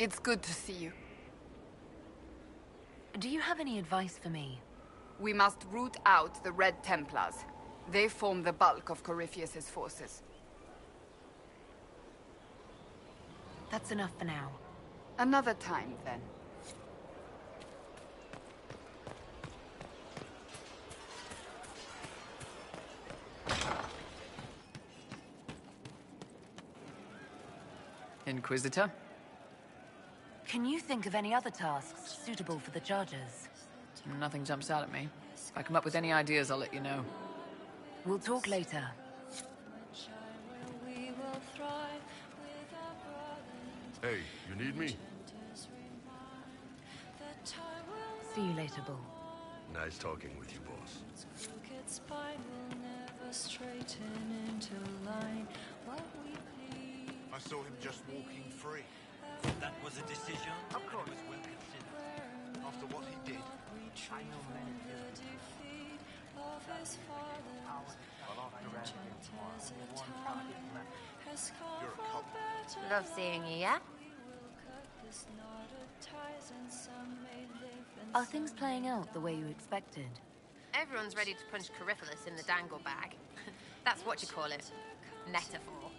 It's good to see you. Do you have any advice for me? We must root out the Red Templars. They form the bulk of Corypheus's forces. That's enough for now. Another time, then. Inquisitor? Can you think of any other tasks suitable for the Chargers? Nothing jumps out at me. If I come up with any ideas, I'll let you know. We'll talk later. Hey, you need me? See you later, Bull. Nice talking with you, boss. I saw him just walking free. That was a decision. Of course. It was well considered. After what he did. I know many You're a cop. Love seeing you, yeah? Are things playing out the way you expected? Everyone's ready to punch Corypheus in the dangle bag. That's what you call it. Metaphor.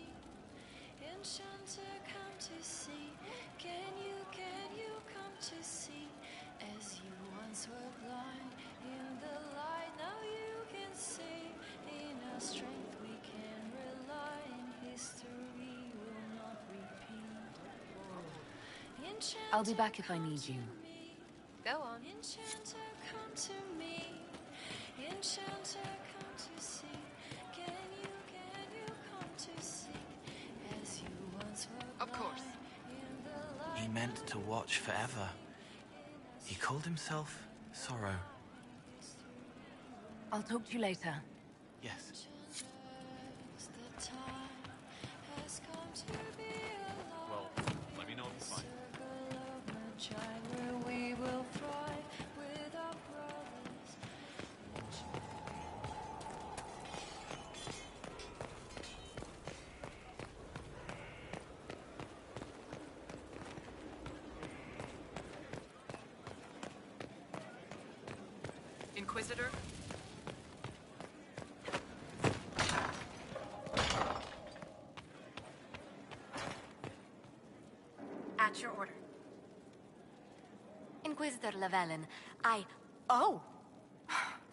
I'll be back if I need you. Go on. Of course. He meant to watch forever. He called himself Sorrow. I'll talk to you later. Yes. Well, let me know if you find. Inquisitor? At your order. Inquisitor Llewellyn, Oh!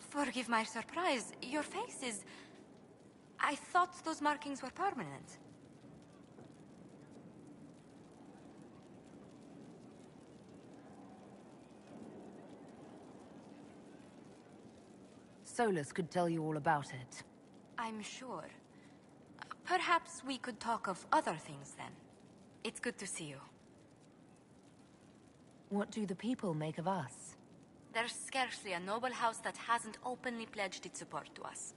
Forgive my surprise. Your face is... I thought those markings were permanent. Solas could tell you all about it. I'm sure. Perhaps we could talk of other things then. It's good to see you. What do the people make of us? There's scarcely a noble house that hasn't openly pledged its support to us.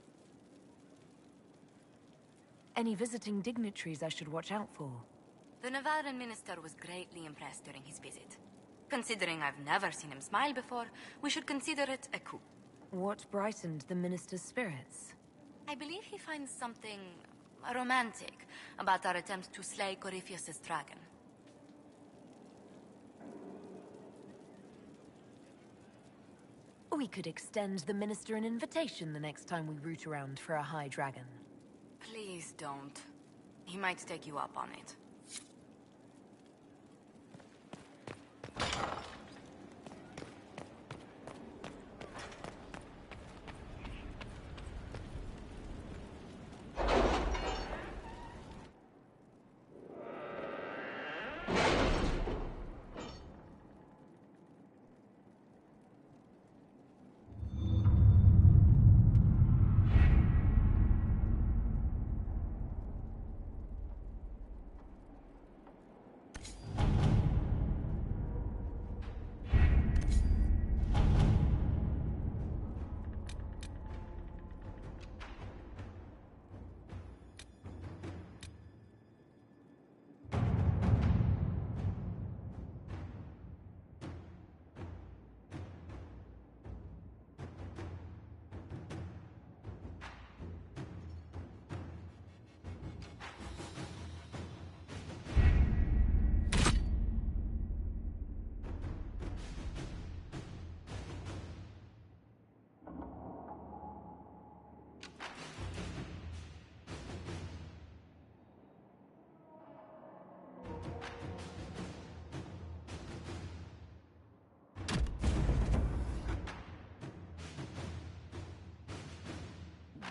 Any visiting dignitaries I should watch out for? The Navarran minister was greatly impressed during his visit. Considering I've never seen him smile before, we should consider it a coup. What brightened the minister's spirits? I believe he finds something romantic about our attempt to slay Corypheus's dragon. We could extend the minister an invitation the next time we root around for a high dragon. Please don't. He might take you up on it.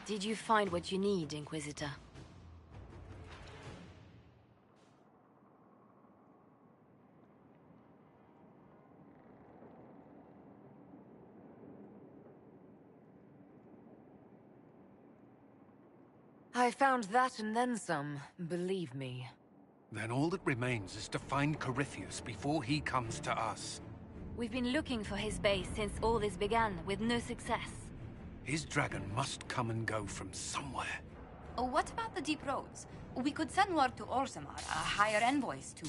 Did you find what you need, Inquisitor? I found that and then some, believe me. Then all that remains is to find Corypheus before he comes to us. We've been looking for his base since all this began, with no success. His dragon must come and go from somewhere. Oh, what about the deep roads? We could send word to Orzammar, hire envoys to...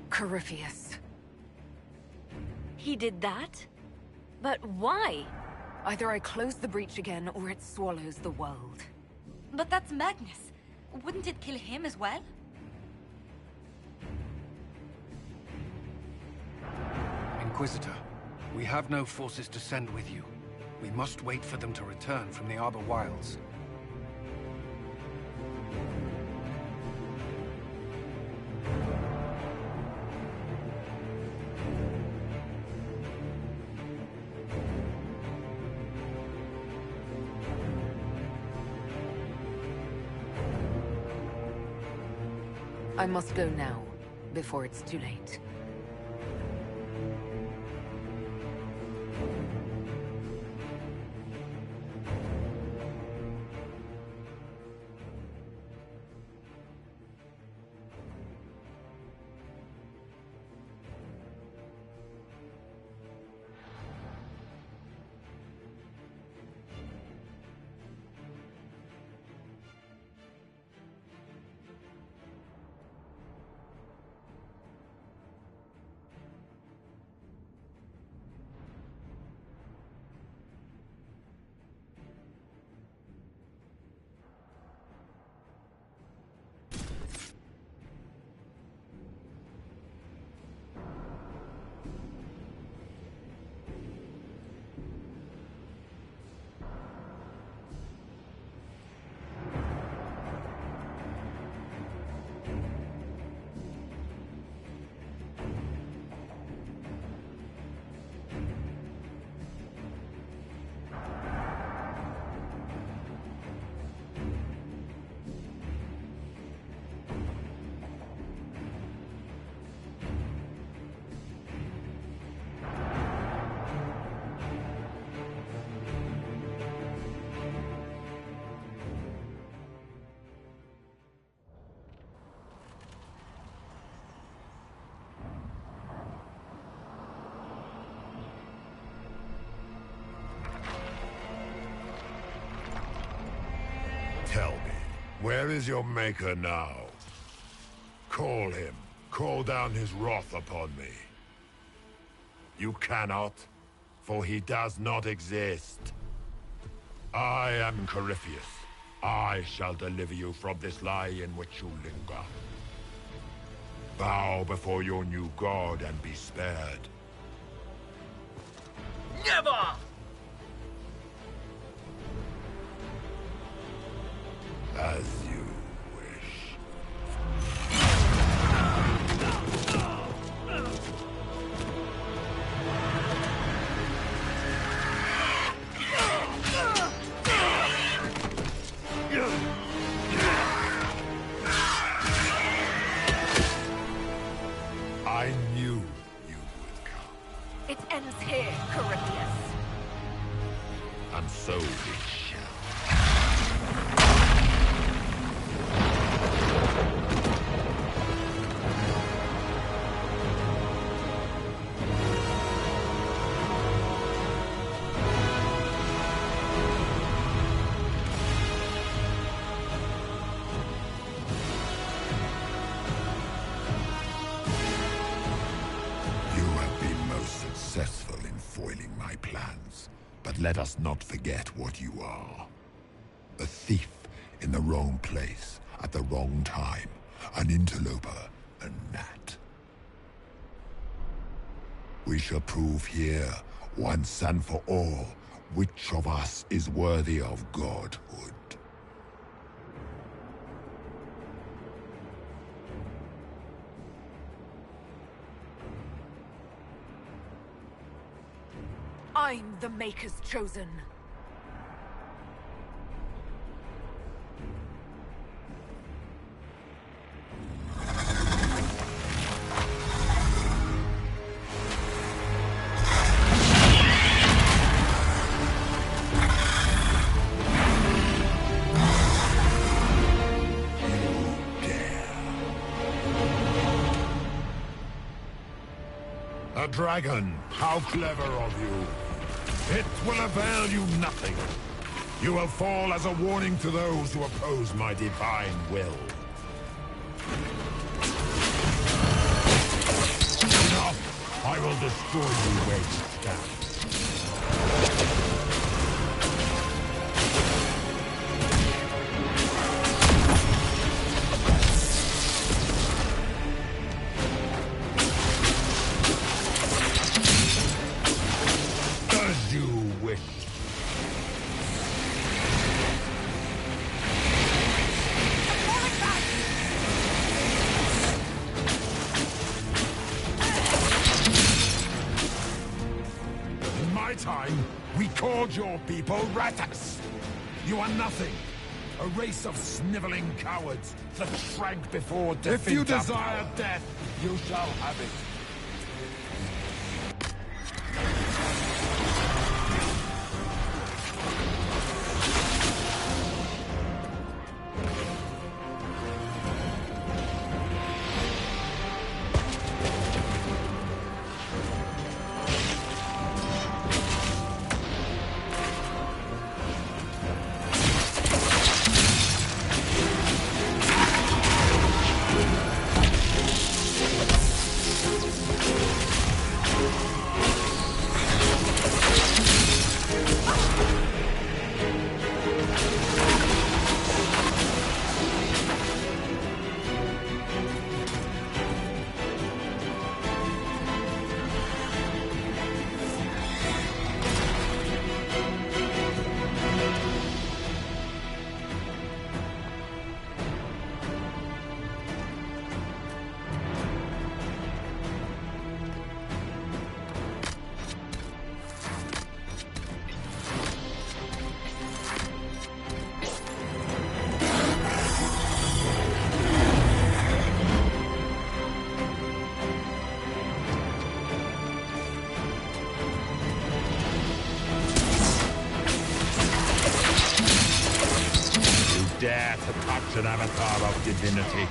Corypheus. He did that? But why? Either I close the breach again, or it swallows the world. But that's Magnus. Wouldn't it kill him as well? Inquisitor, we have no forces to send with you. We must wait for them to return from the Arbor Wilds. I must go now, before it's too late. Tell me, where is your maker now? Call him. Call down his wrath upon me. You cannot, for he does not exist. I am Corypheus. I shall deliver you from this lie in which you linger. Bow before your new god and be spared. Never! As you wish. I knew you would come. It ends here, Corypheus. And so it shall. Successful in foiling my plans, but let us not forget what you are. A thief in the wrong place, at the wrong time, an interloper, a gnat. We shall prove here, once and for all, Which of us is worthy of godhood? I'm the Maker's chosen. A dragon! How clever of you! It will avail you nothing. You will fall as a warning to those who oppose my divine will. Enough! I will destroy you where you stand. Your people ratas. You are nothing. A race of sniveling cowards that shrank before death. If you desire death, you shall have it. Dare to touch an avatar of divinity.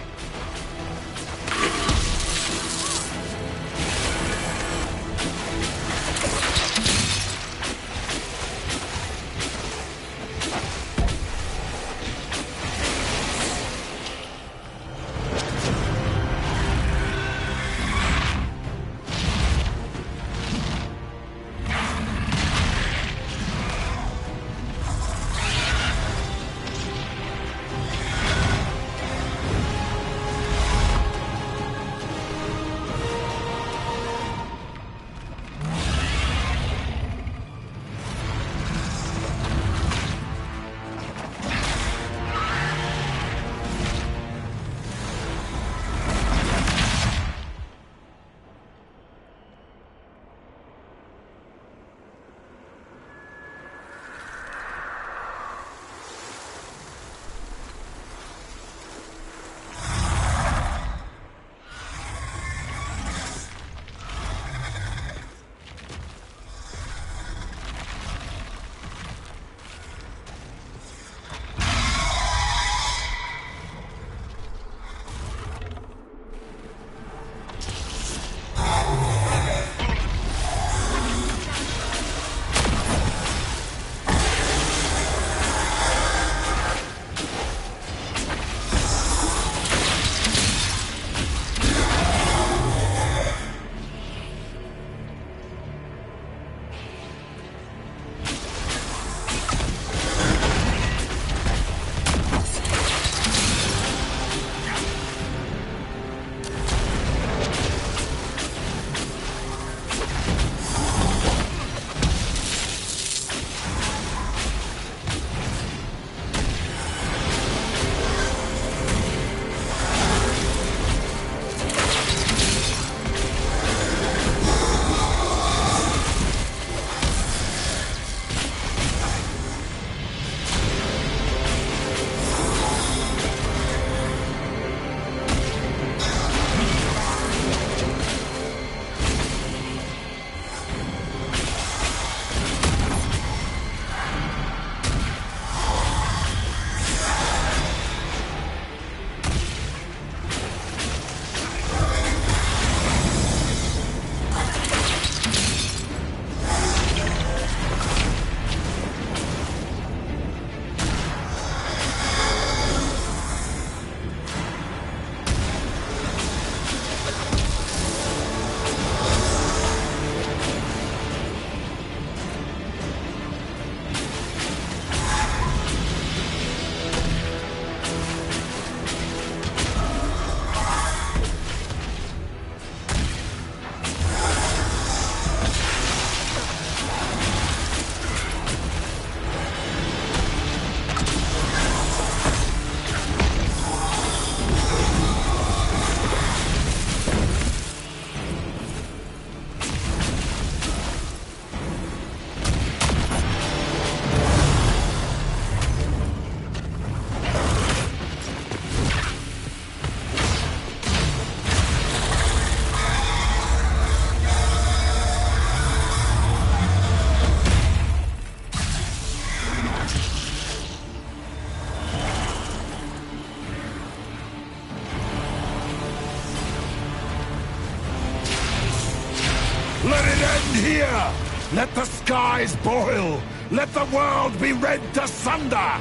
Let the skies boil! Let the world be rent asunder!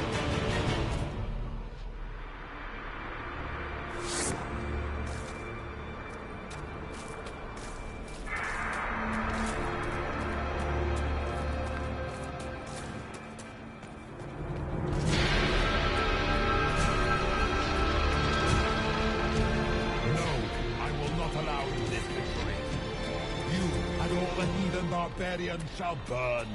Barbarians shall burn.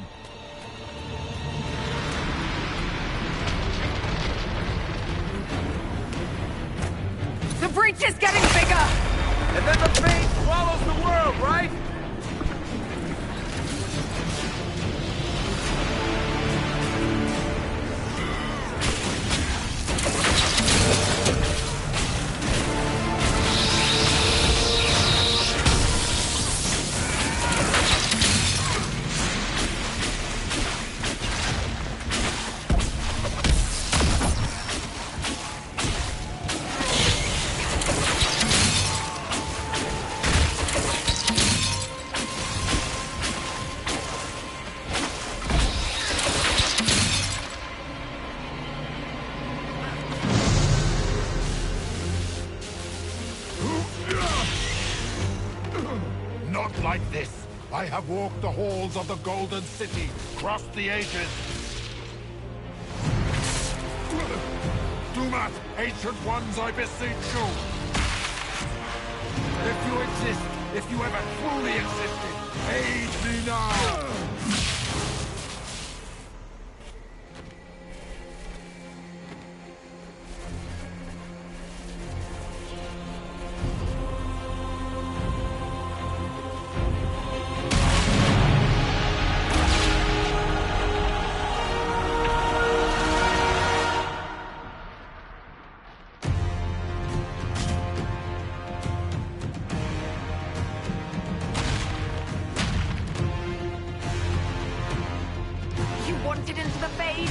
The breach is getting bigger! And then the pain swallows the world, right? Not like this. I have walked the halls of the Golden City, crossed the ages. Do not, ancient ones, I beseech you. If you exist, if you ever truly existed, aid me now! Wanted into the fade.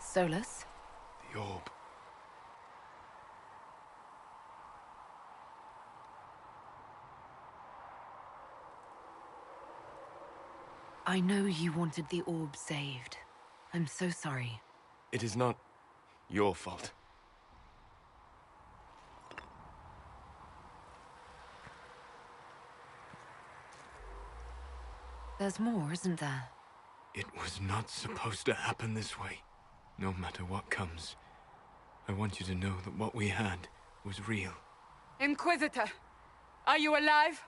Solas? The orb. I know you wanted the orb saved. I'm so sorry. It is not your fault. There's more, isn't there? It was not supposed to happen this way. No matter what comes, I want you to know that what we had was real. Inquisitor, are you alive?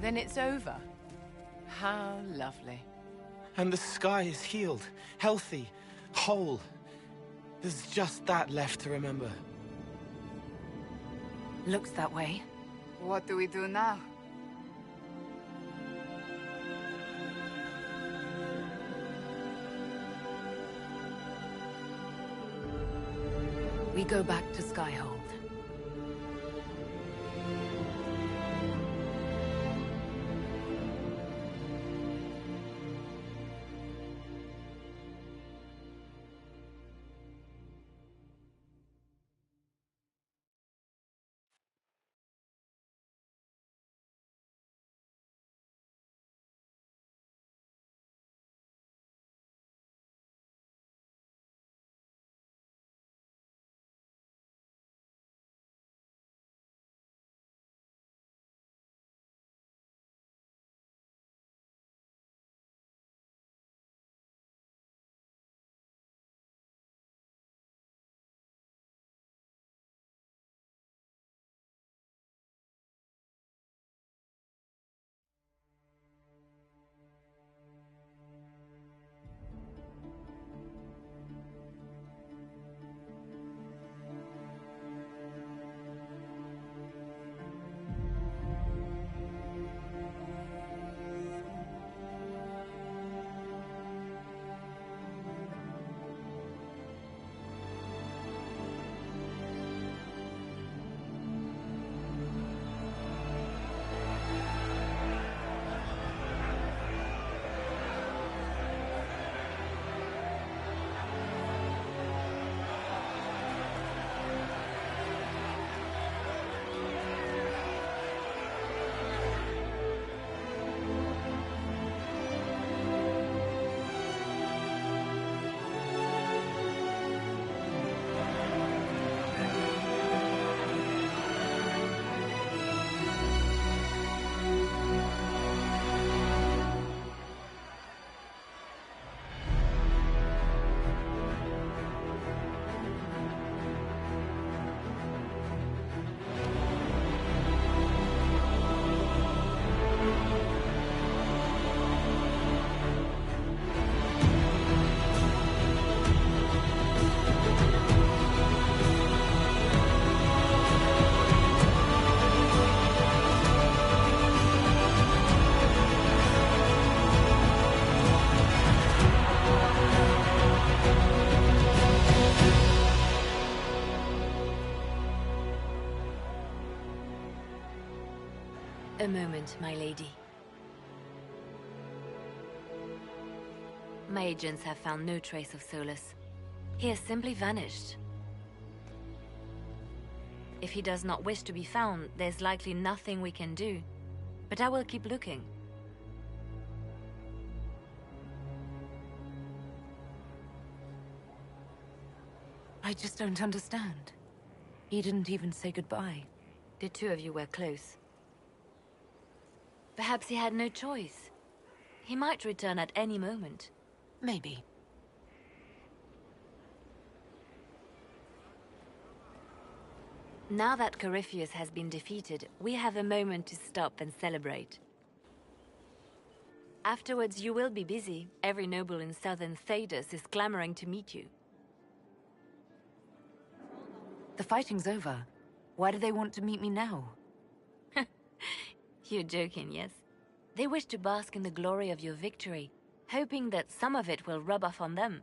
Then it's over. How lovely. And the sky is healed, healthy, whole. There's just that left to remember. Looks that way. What do we do now? We go back to Skyhold. A moment, my lady. My agents have found no trace of Solas. He has simply vanished. If he does not wish to be found, there's likely nothing we can do. But I will keep looking. I just don't understand. He didn't even say goodbye. The two of you were close. Perhaps he had no choice. He might return at any moment. Maybe. Now that Corypheus has been defeated, we have a moment to stop and celebrate. Afterwards, you will be busy. Every noble in southern Todas is clamoring to meet you. The fighting's over. Why do they want to meet me now? You're joking, yes? They wish to bask in the glory of your victory, hoping that some of it will rub off on them.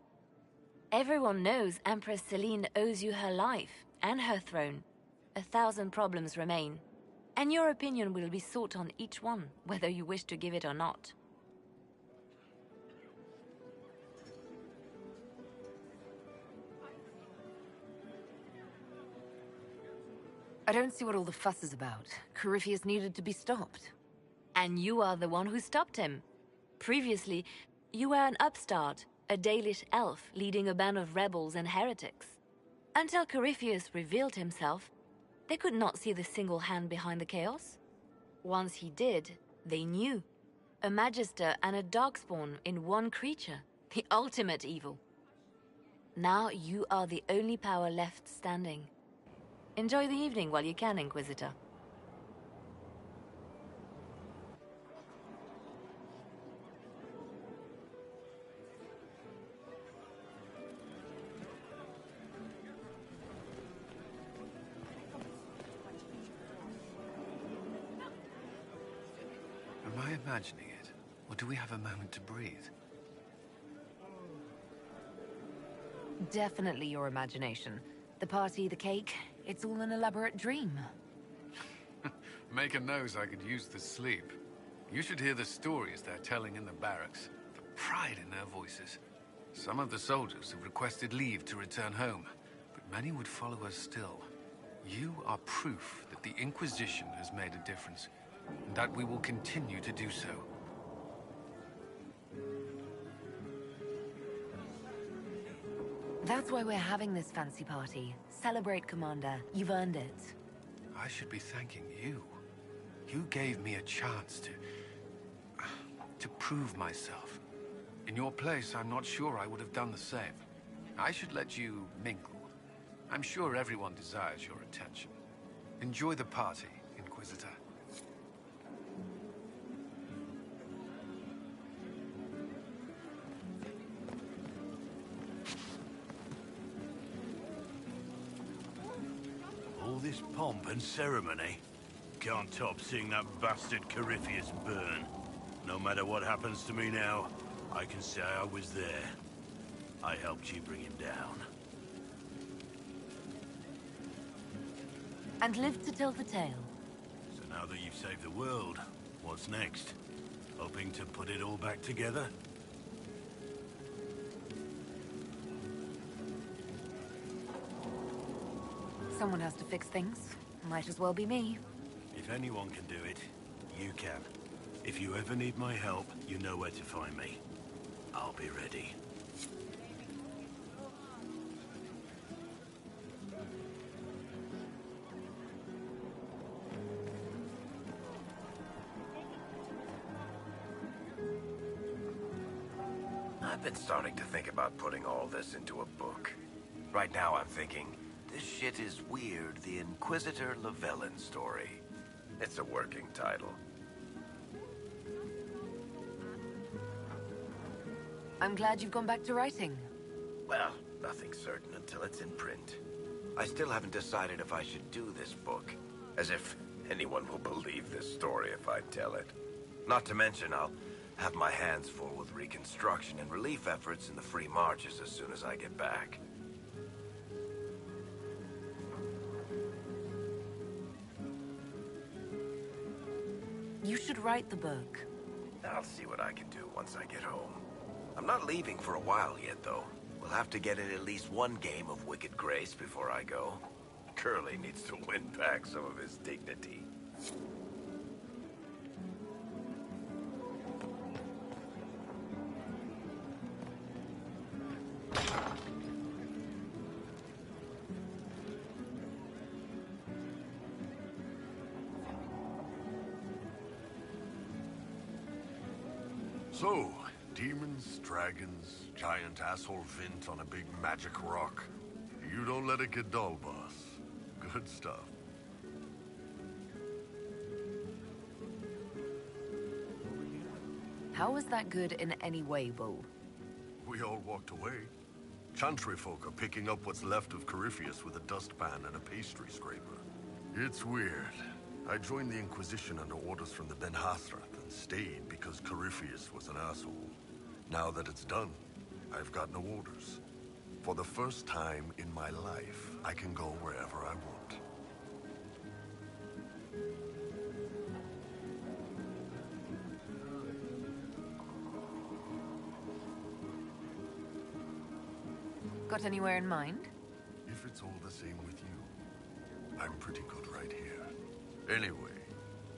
Everyone knows Empress Celine owes you her life and her throne. 1,000 problems remain, and your opinion will be sought on each one, whether you wish to give it or not. I don't see what all the fuss is about. Corypheus needed to be stopped. And you are the one who stopped him. Previously, you were an upstart, a Dalish elf leading a band of rebels and heretics. Until Corypheus revealed himself, they could not see the single hand behind the chaos. Once he did, they knew. A Magister and a Darkspawn in one creature. The ultimate evil. Now you are the only power left standing. Enjoy the evening while you can, Inquisitor. Am I imagining it? Or do we have a moment to breathe? Definitely your imagination. The party, the cake, it's all an elaborate dream. Make a nose I could use the sleep. You should hear the stories they're telling in the barracks. The pride in their voices. Some of the soldiers have requested leave to return home, but many would follow us still. You are proof that the Inquisition has made a difference, and that we will continue to do so. That's why we're having this fancy party. Celebrate, Commander. You've earned it. I should be thanking you. You gave me a chance to prove myself. In your place, I'm not sure I would have done the same. I should let you mingle. I'm sure everyone desires your attention. Enjoy the party, Inquisitor. All this pomp and ceremony can't top seeing that bastard Corypheus burn. No matter what happens to me now, I can say I was there. I helped you bring him down. And live to tell the tale. So now that you've saved the world, what's next? Hoping to put it all back together? Someone has to fix things. Might as well be me. If anyone can do it, you can. If you ever need my help, you know where to find me. I'll be ready. I've been starting to think about putting all this into a book. Right now I'm thinking, this shit is weird, the Inquisitor Llewellyn story. It's a working title. I'm glad you've gone back to writing. Well, nothing's certain until it's in print. I still haven't decided if I should do this book. As if anyone will believe this story if I tell it. Not to mention, I'll have my hands full with reconstruction and relief efforts in the Free Marches as soon as I get back. You should write the book. I'll see what I can do once I get home. I'm not leaving for a while yet, though. We'll have to get in at least one game of Wicked Grace before I go. Curly needs to win back some of his dignity. So, demons, dragons, giant asshole Vint on a big magic rock. You don't let it get dull, boss. Good stuff. How was that good in any way, Bull? We all walked away. Chantry folk are picking up what's left of Corypheus with a dustpan and a pastry scraper. It's weird. I joined the Inquisition under orders from the Ben Hathrath and stayed because Corypheus was an asshole. Now that it's done, I've got no orders. For the first time in my life, I can go wherever I want. Got anywhere in mind? If it's all the same with you, I'm pretty good right here. Anyway,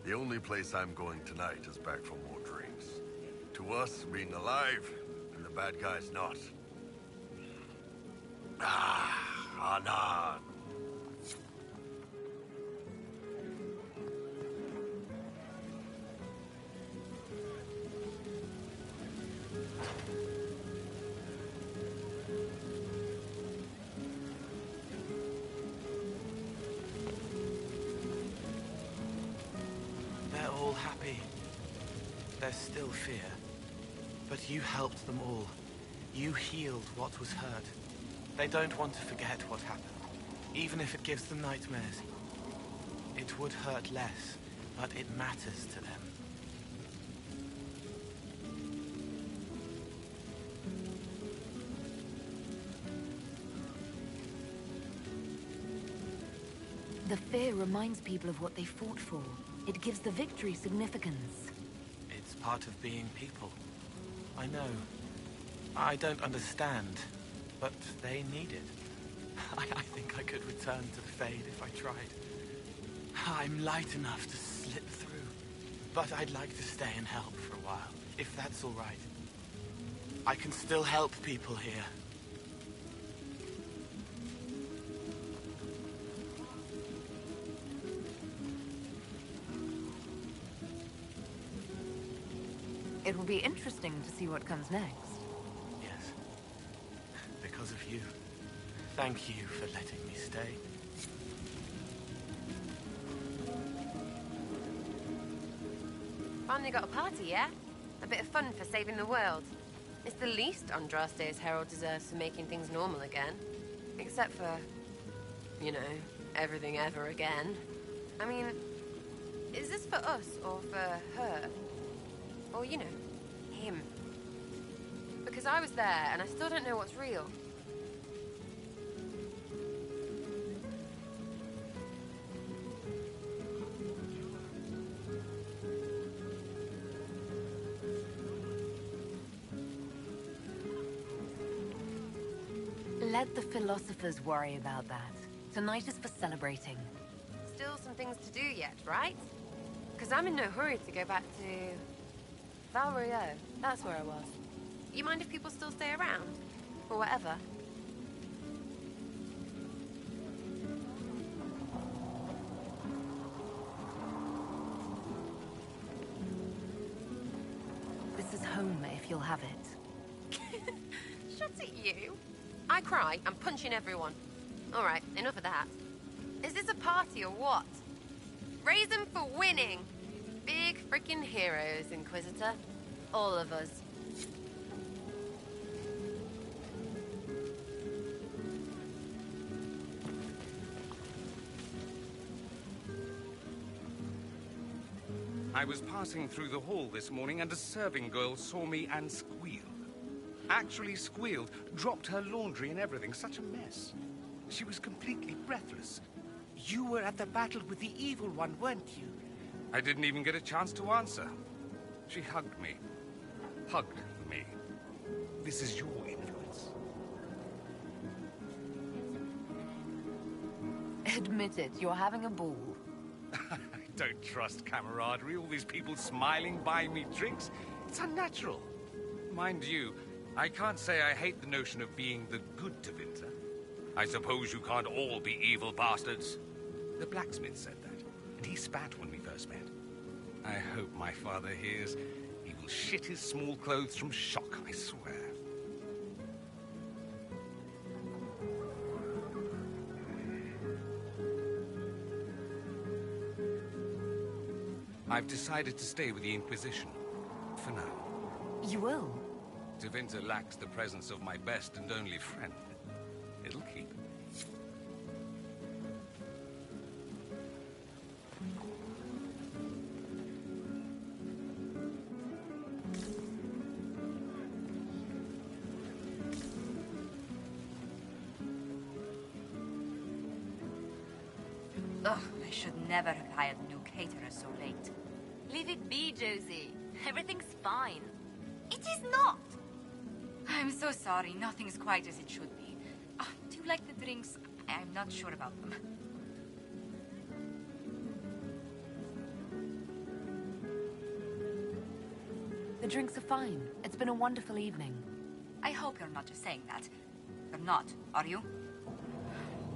the only place I'm going tonight is back for more drinks. To us, being alive, and the bad guys not. Anan. They're all happy. There's still fear. But you helped them all. You healed what was hurt. They don't want to forget what happened, even if it gives them nightmares. It would hurt less, but it matters to them. The fear reminds people of what they fought for. It gives the victory significance. It's part of being people. I know. I don't understand, but they need it. I think I could return to the Fade if I tried. I'm light enough to slip through, but I'd like to stay and help for a while, if that's all right. I can still help people here. It will be interesting to see what comes next. Yes. Because of you. Thank you for letting me stay. Finally got a party, yeah? A bit of fun for saving the world. It's the least Andraste's herald deserves for making things normal again. Except for, you know, everything ever again. I mean, is this for us or for her? Or, you know, him? Because I was there and I still don't know what's real. Let the philosophers worry about that. Tonight is for celebrating. Still some things to do yet, right? Because I'm in no hurry to go back to... Valrio. That's where I was. You mind if people still stay around? Or whatever? This is home if you'll have it. Shut it, you. I cry, I'm punching everyone. All right, enough of that. Is this a party or what? Raise them for winning. Big freaking heroes, Inquisitor. All of us. I was passing through the hall this morning and a serving girl saw me and squealed. Actually squealed, dropped her laundry and everything. Such a mess. She was completely breathless. You were at the battle with the evil one, weren't you? I didn't even get a chance to answer. She hugged me. Hugged me. This is your influence. Admit it, you're having a ball. I don't trust camaraderie, all these people smiling, buying me drinks. It's unnatural. Mind you, I can't say I hate the notion of being the good Tevinter. I suppose you can't all be evil bastards. The blacksmith said that, and he spat when we first met. I hope my father hears. He will shit his small clothes from shock, I swear. I've decided to stay with the Inquisition. For now. You will? Tevinter lacks the presence of my best and only friend. It'll keep. Ugh, I should never have hired new caterers so late. Leave it be, Josie. Everything's fine. It is not! I'm so sorry, nothing's quite as it should be. Do you like the drinks? I'm not sure about them. The drinks are fine. It's been a wonderful evening. I hope you're not just saying that. You're not, are you?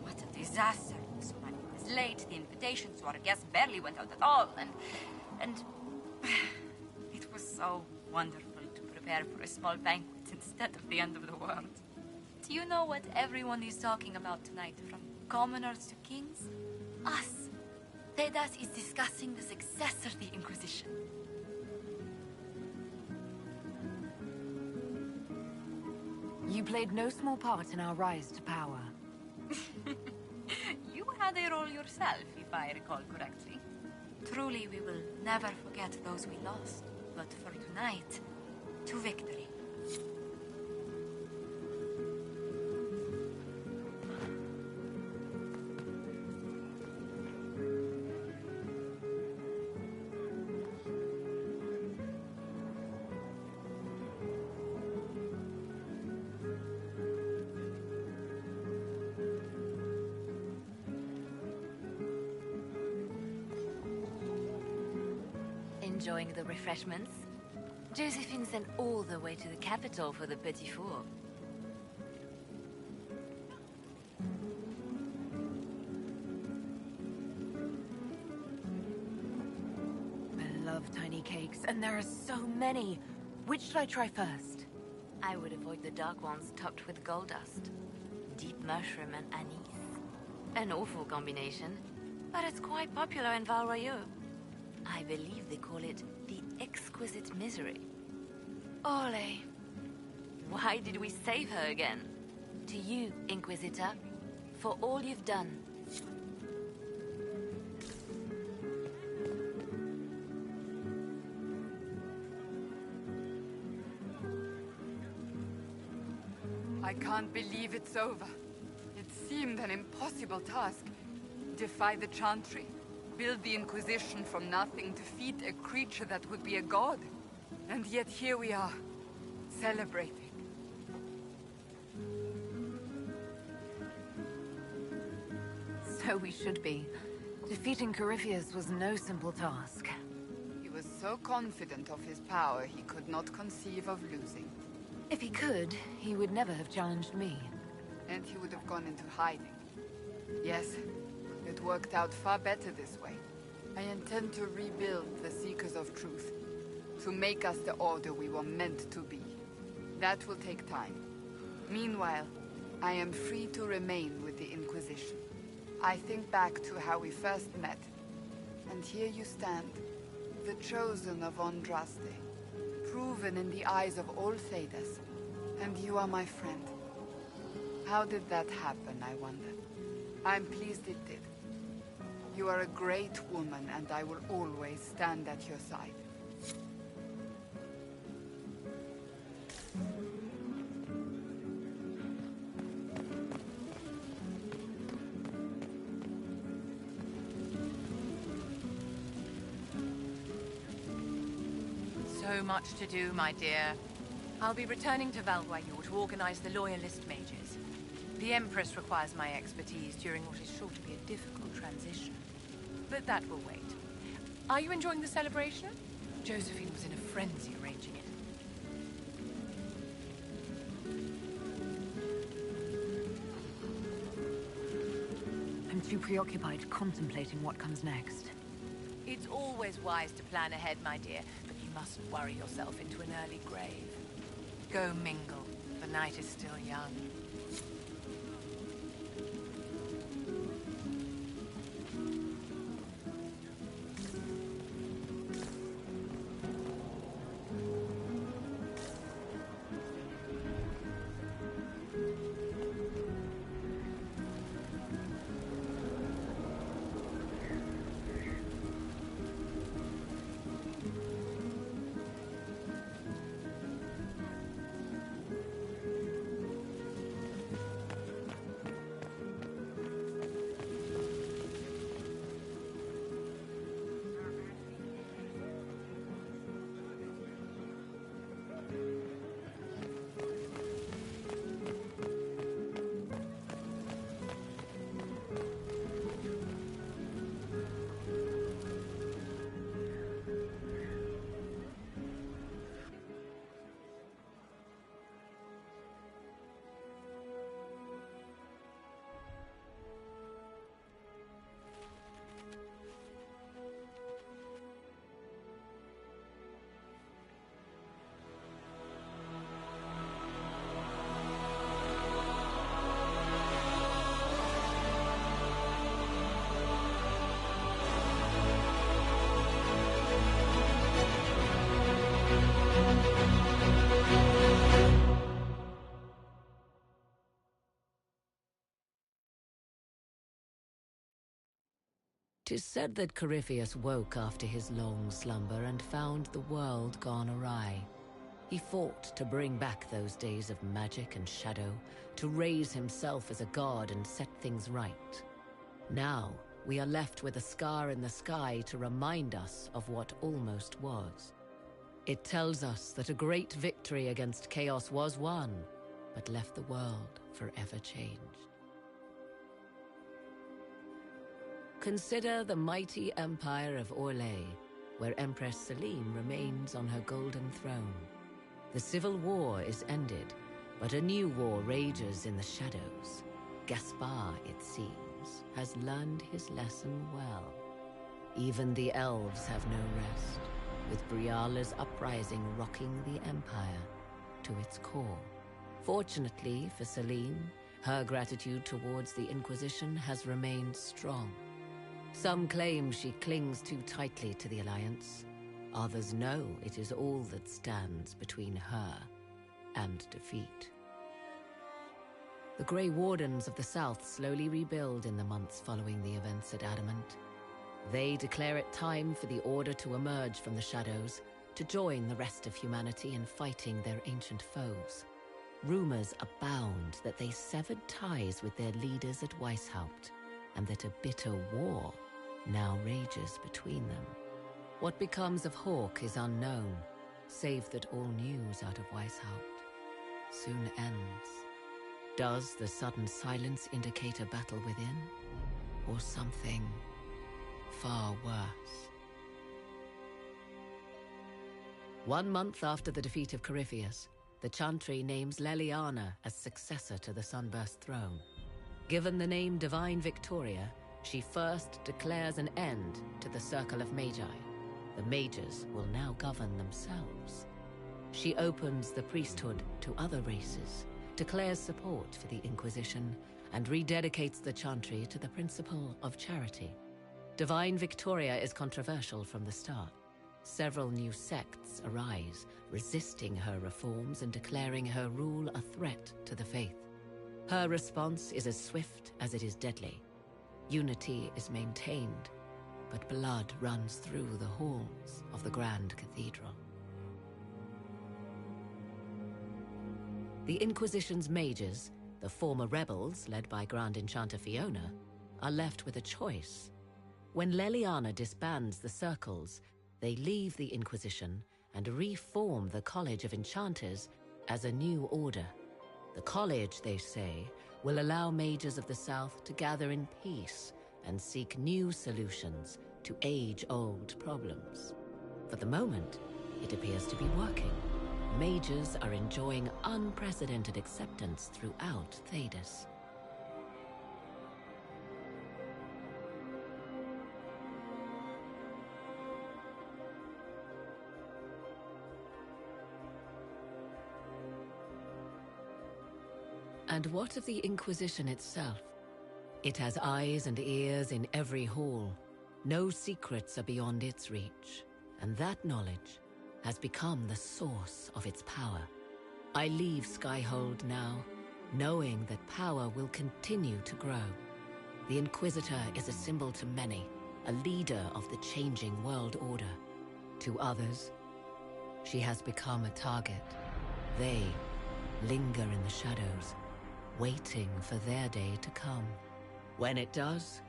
What a disaster. So many was late, the invitation to our guests barely went out at all, and it was so wonderful to prepare for a small banquet instead of the end of the world. Do you know what everyone is talking about tonight, from commoners to kings? Us. Todas is discussing the successor of the Inquisition. You played no small part in our rise to power. You had a role yourself, if I recall correctly. Truly, we will never forget those we lost. But for tonight, to victory. Enjoying the refreshments? Josephine sent all the way to the capital for the petit four. I love tiny cakes, and there are so many. Which should I try first? I would avoid the dark ones topped with gold dust. Deep mushroom and anise. An awful combination, but it's quite popular in Val Royeaux. I believe they call it the Exquisite Misery. Ole. Why did we save her again? To you, Inquisitor, for all you've done. I can't believe it's over. It seemed an impossible task. Defy the Chantry. Build the Inquisition from nothing, defeat a creature that would be a god. And yet here we are, celebrating. So we should be. Defeating Corypheus was no simple task. He was so confident of his power, he could not conceive of losing. If he could, he would never have challenged me. And he would have gone into hiding. Yes. It worked out far better this way. I intend to rebuild the Seekers of Truth. To make us the order we were meant to be. That will take time. Meanwhile, I am free to remain with the Inquisition. I think back to how we first met. And here you stand. The chosen of Andraste. Proven in the eyes of all Thedas. And you are my friend. How did that happen, I wonder? I'm pleased it did. You are a great woman, and I will always stand at your side. so much to do, my dear. I'll be returning to Valguayo to organize the Loyalist mages. The Empress requires my expertise during what is sure to be a difficult transition. But that will wait. Are you enjoying the celebration? Josephine was in a frenzy arranging it. I'm too preoccupied contemplating what comes next. It's always wise to plan ahead, my dear, but you mustn't worry yourself into an early grave. Go mingle. The night is still young. Tis said that Corypheus woke after his long slumber and found the world gone awry. He fought to bring back those days of magic and shadow, to raise himself as a god and set things right. Now, we are left with a scar in the sky to remind us of what almost was. It tells us that a great victory against chaos was won, but left the world forever changed. Consider the mighty empire of Orlais, where Empress Celine remains on her golden throne. The civil war is ended, but a new war rages in the shadows. Gaspard, it seems, has learned his lesson well. Even the elves have no rest, with Briala's uprising rocking the empire to its core. Fortunately for Celine, her gratitude towards the Inquisition has remained strong. Some claim she clings too tightly to the Alliance. Others know it is all that stands between her and defeat. The Grey Wardens of the South slowly rebuild in the months following the events at Adamant. They declare it time for the Order to emerge from the shadows, to join the rest of humanity in fighting their ancient foes. Rumors abound that they severed ties with their leaders at Weishaupt, and that a bitter war now rages between them. What becomes of Hawke is unknown, save that all news out of Weishaupt soon ends. Does the sudden silence indicate a battle within, or something far worse? 1 month after the defeat of Corypheus, the Chantry names Leliana as successor to the Sunburst throne. Given the name Divine Victoria, she first declares an end to the Circle of Magi. The mages will now govern themselves. She opens the priesthood to other races, declares support for the Inquisition, and rededicates the Chantry to the principle of charity. Divine Victoria is controversial from the start. Several new sects arise, resisting her reforms and declaring her rule a threat to the faith. Her response is as swift as it is deadly. Unity is maintained, but blood runs through the halls of the Grand Cathedral. The Inquisition's mages, the former rebels led by Grand Enchanter Fiona, are left with a choice. When Leliana disbands the circles, they leave the Inquisition and reform the College of Enchanters as a new order. The college, they say, will allow mages of the South to gather in peace and seek new solutions to age-old problems. For the moment, it appears to be working. Mages are enjoying unprecedented acceptance throughout Thedas. And what of the Inquisition itself? It has eyes and ears in every hall. No secrets are beyond its reach, and that knowledge has become the source of its power. I leave Skyhold now, knowing that power will continue to grow. The Inquisitor is a symbol to many, a leader of the changing world order. To others, she has become a target. They linger in the shadows, waiting for their day to come. When it does,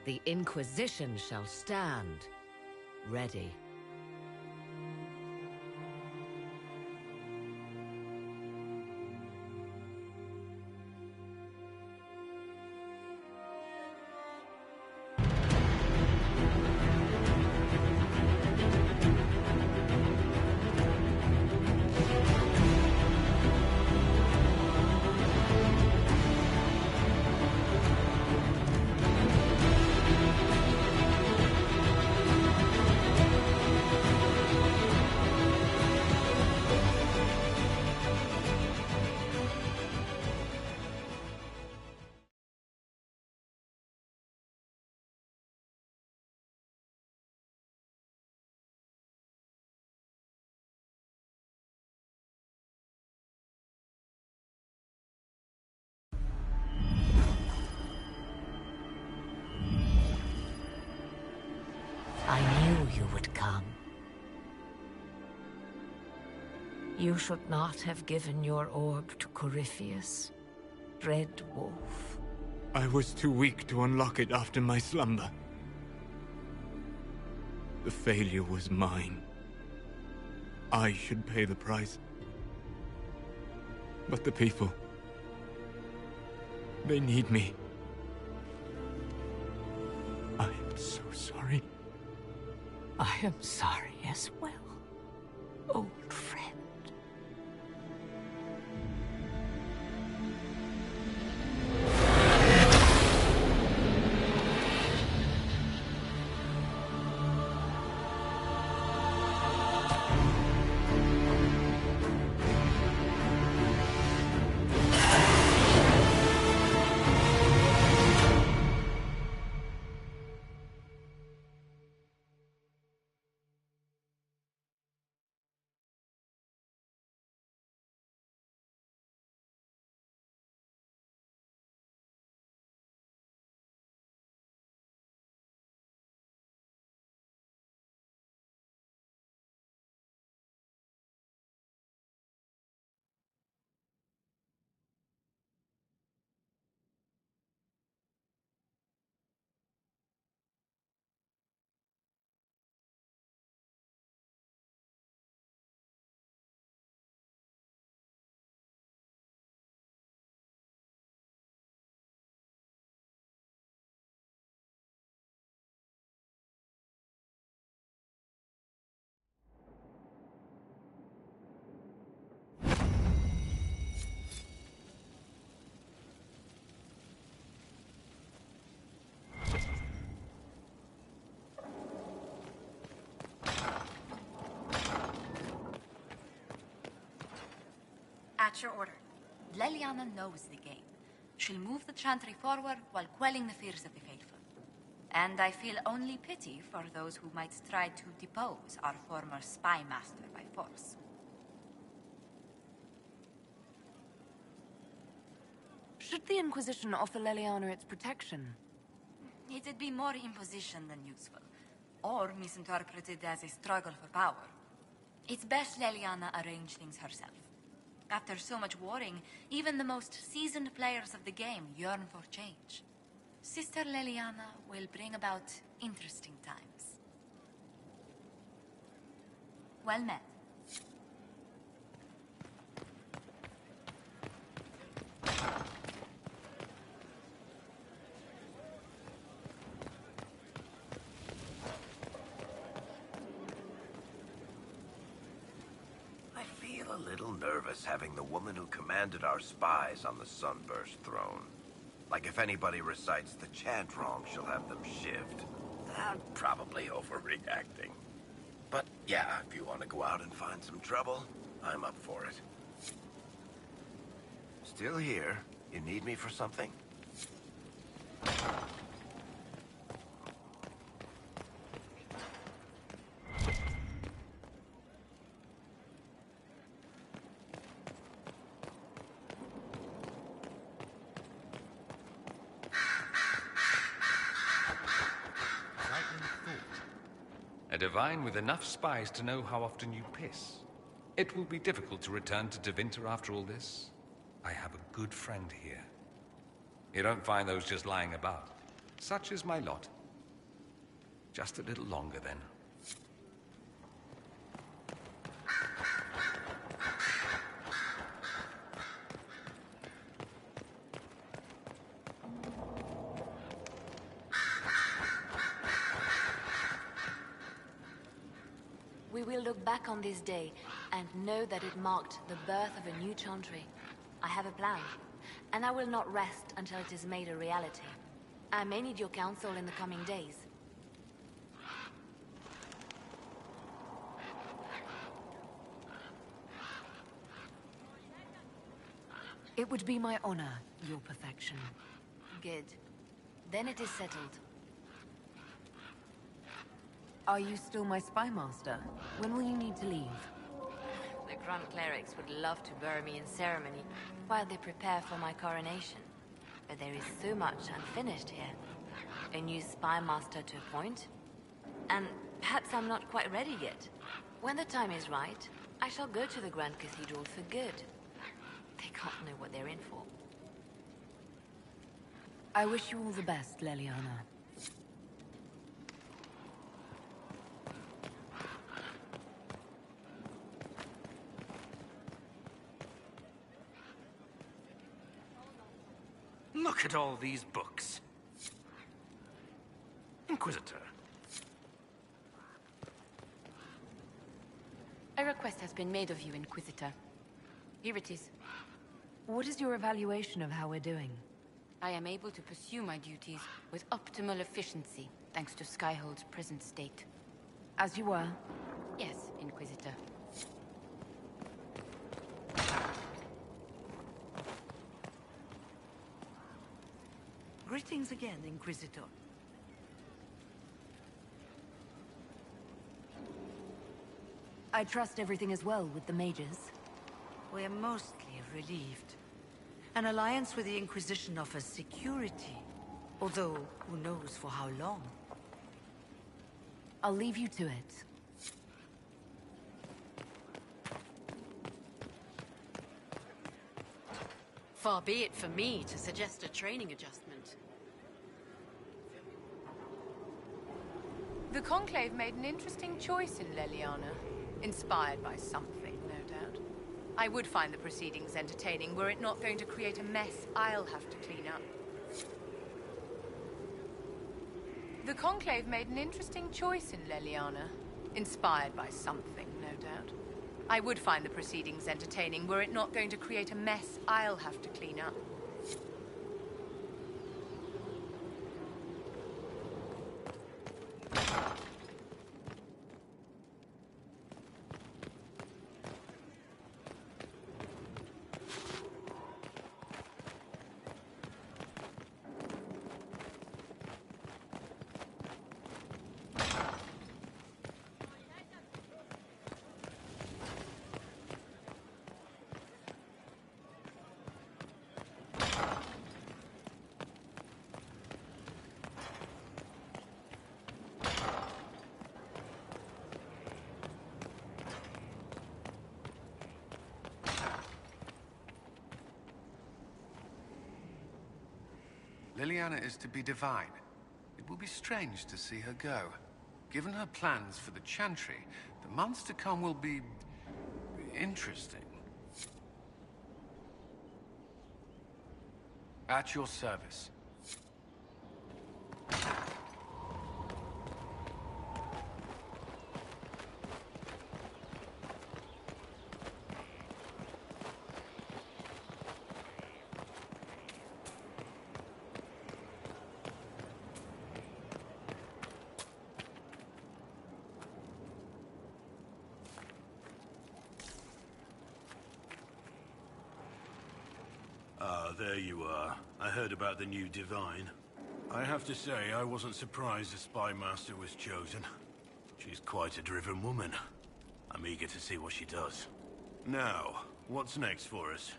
the Inquisition shall stand ready. I knew you would come. You should not have given your orb to Corypheus, Red Wolf. I was too weak to unlock it after my slumber. The failure was mine. I should pay the price. But the people... they need me. I am so sorry. I am sorry as well, old friend. At your order. Leliana knows the game. She'll move the Chantry forward while quelling the fears of the faithful. And I feel only pity for those who might try to depose our former spy master by force. Should the Inquisition offer Leliana its protection? It'd be more imposition than useful, or misinterpreted as a struggle for power. It's best Leliana arrange things herself. After so much warring, even the most seasoned players of the game yearn for change. Sister Leliana will bring about interesting times. Well met. I feel a little nervous having the woman who commanded our spies on the Sunburst throne. Like if anybody recites the chant wrong, she'll have them shivved. I'm probably overreacting. But yeah, if you want to go out and find some trouble, I'm up for it. Still here? You need me for something? A divine with enough spies to know how often you piss. It will be difficult to return to Tevinter after all this. I have a good friend here. You don't find those just lying about. Such is my lot. Just a little longer, then. We will look back on this day and know that it marked the birth of a new chantry. I have a plan, and I will not rest until it is made a reality. I may need your counsel in the coming days. It would be my honor, your perfection. Good. Then it is settled. Are you still my spy master? When will you need to leave? The Grand Clerics would love to bury me in ceremony while they prepare for my coronation. But there is so much unfinished here. A new spy master to appoint. And perhaps I'm not quite ready yet. When the time is right, I shall go to the Grand Cathedral for good. They can't know what they're in for. I wish you all the best, Leliana. Look at all these books. Inquisitor. A request has been made of you, Inquisitor. Here it is. What is your evaluation of how we're doing? I am able to pursue my duties with optimal efficiency, thanks to Skyhold's present state. As you were? Yes, Inquisitor. Greetings again, Inquisitor. I trust everything is well with the mages. We are mostly relieved. An alliance with the Inquisition offers security, although who knows for how long. I'll leave you to it. Far be it for me to suggest a training adjustment. The Conclave made an interesting choice in Leliana. Inspired by something, no doubt. I would find the proceedings entertaining were it not going to create a mess I'll have to clean up. The Conclave made an interesting choice in Leliana. Inspired by something, no doubt. I would find the proceedings entertaining were it not going to create a mess I'll have to clean up. Liliana is to be divine. It will be strange to see her go. Given her plans for the Chantry, the months to come will be interesting. At your service. Ah, there you are. I heard about the new Divine. I have to say, I wasn't surprised the Spy Master was chosen. She's quite a driven woman. I'm eager to see what she does. Now, what's next for us?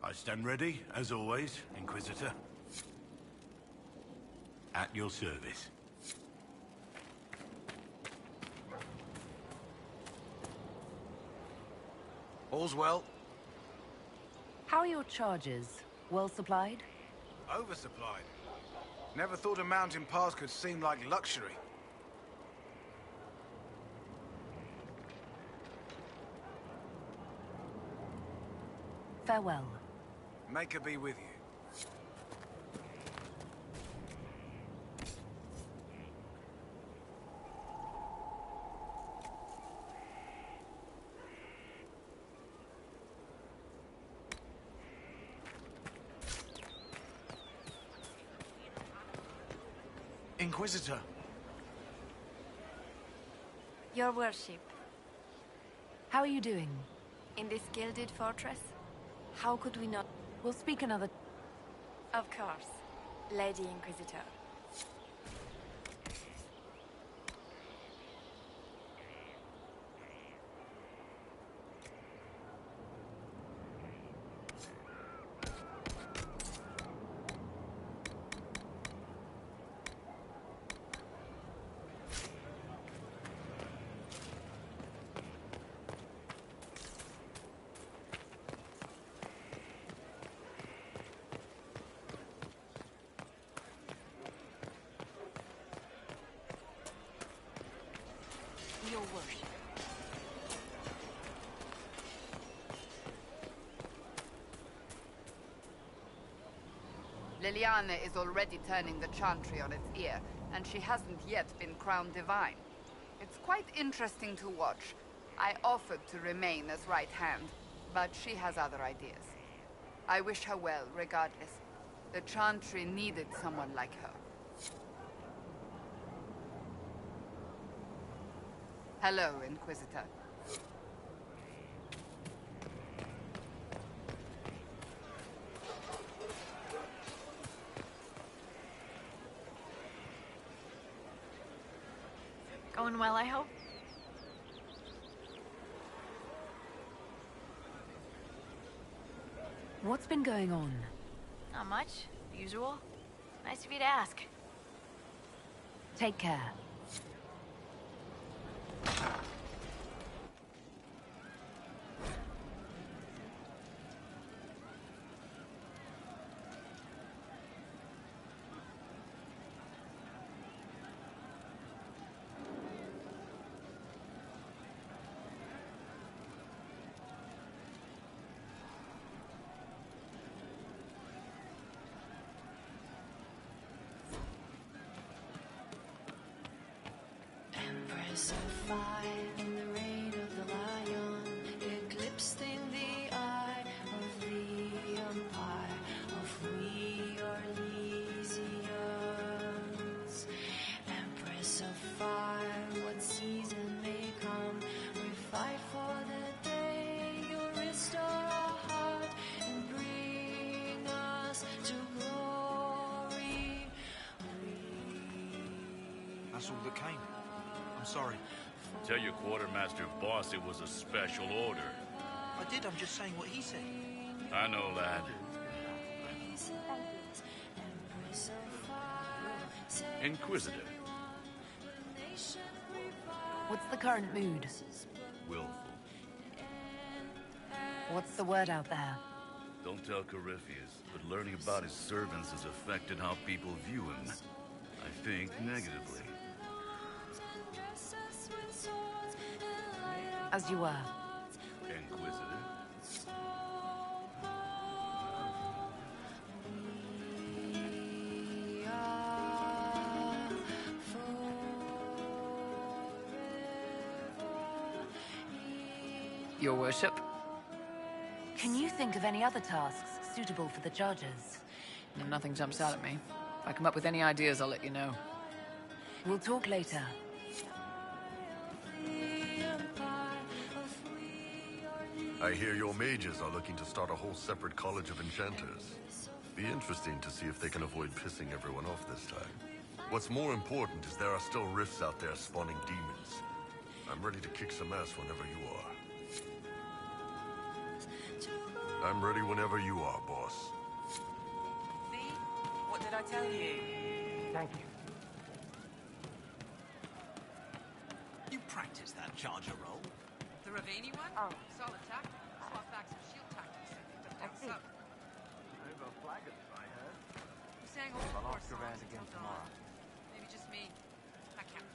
I stand ready, as always, Inquisitor. At your service. All's well. How are your charges? Well supplied? Oversupplied. Never thought a mountain pass could seem like luxury. Farewell. Maker be with you. Inquisitor. Your worship. How are you doing? In this gilded fortress? How could we not... We'll speak another... Of course, Lady Inquisitor. Your worship. Liliana is already turning the Chantry on its ear, and she hasn't yet been crowned divine. It's quite interesting to watch. I offered to remain as right hand, but she has other ideas. I wish her well, regardless. The Chantry needed someone like her. Hello, Inquisitor. Going well, I hope? What's been going on? Not much. Usual. Nice of you to ask. Take care. Empress of fire in the reign of the lion, eclipsing the eye of the empire of we Orlesians. Empress of fire, what season may come, we fight for the day you restore our heart and bring us to glory. That's all that came. I'm sorry. Tell your quartermaster boss it was a special order. I did, I'm just saying what he said. I know, lad. Inquisitor. What's the current mood? Willful. What's the word out there? Don't tell Corypheus, but learning about his servants has affected how people view him. I think negatively. As you were. Inquisitor. Your worship? Can you think of any other tasks suitable for the judges? Nothing jumps out at me. If I come up with any ideas, I'll let you know. We'll talk later. I hear your mages are looking to start a whole separate college of enchanters. Be interesting to see if they can avoid pissing everyone off this time. What's more important is there are still rifts out there spawning demons. I'm ready to kick some ass whenever you are. I'm ready whenever you are, boss. See? What did I tell you? Thank you. You practiced that charger roll? The Ravini one? Oh. Solid tactic. Swap back some shield tactics and picked up down south. Over flagons, I heard. Who's saying all I'll four ask around songs again until tomorrow. dawn? Maybe just me. I can't.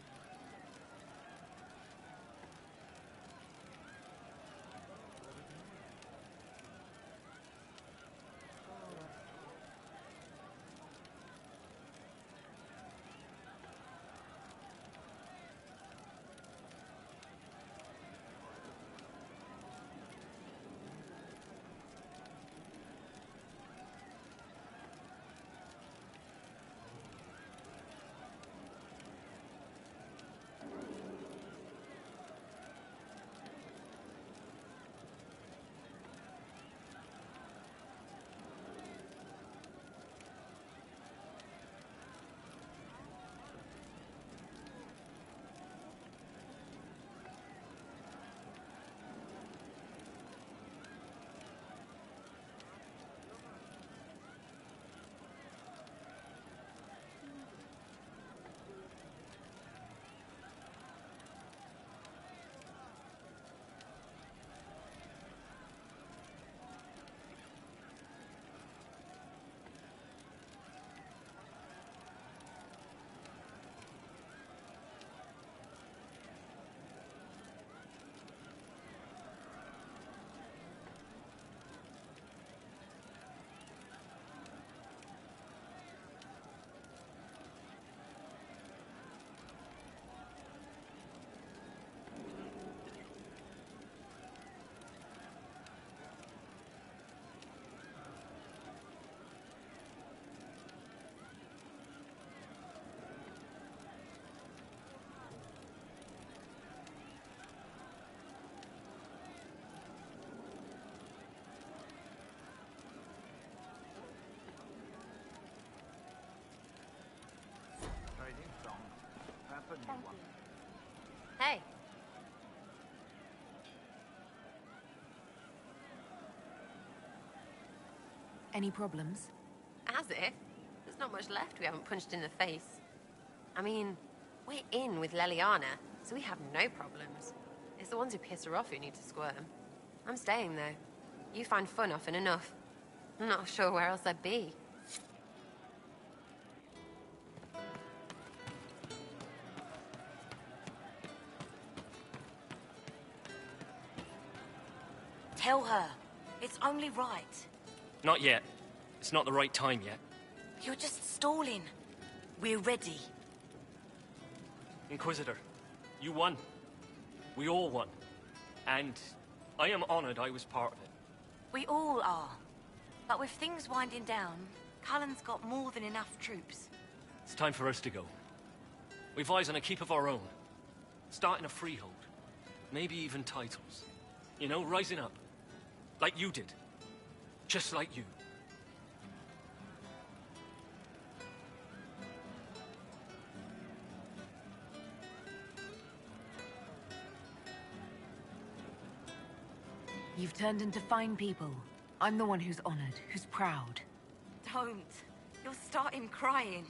Hey. Any problems? As if. There's not much left we haven't punched in the face. I mean, we're in with Leliana, so we have no problems. It's the ones who piss her off who need to squirm. I'm staying, though. You find fun often enough. I'm not sure where else I'd be. Tell her. It's only right. Not yet. It's not the right time yet. You're just stalling. We're ready. Inquisitor, you won. We all won. And I am honored I was part of it. We all are. But with things winding down, Cullen's got more than enough troops. It's time for us to go. We've eyes on a keep of our own. Starting a freehold. Maybe even titles. You know, rising up. Like you did. Just like you. You've turned into fine people. I'm the one who's honored, who's proud. Don't. You'll start him crying.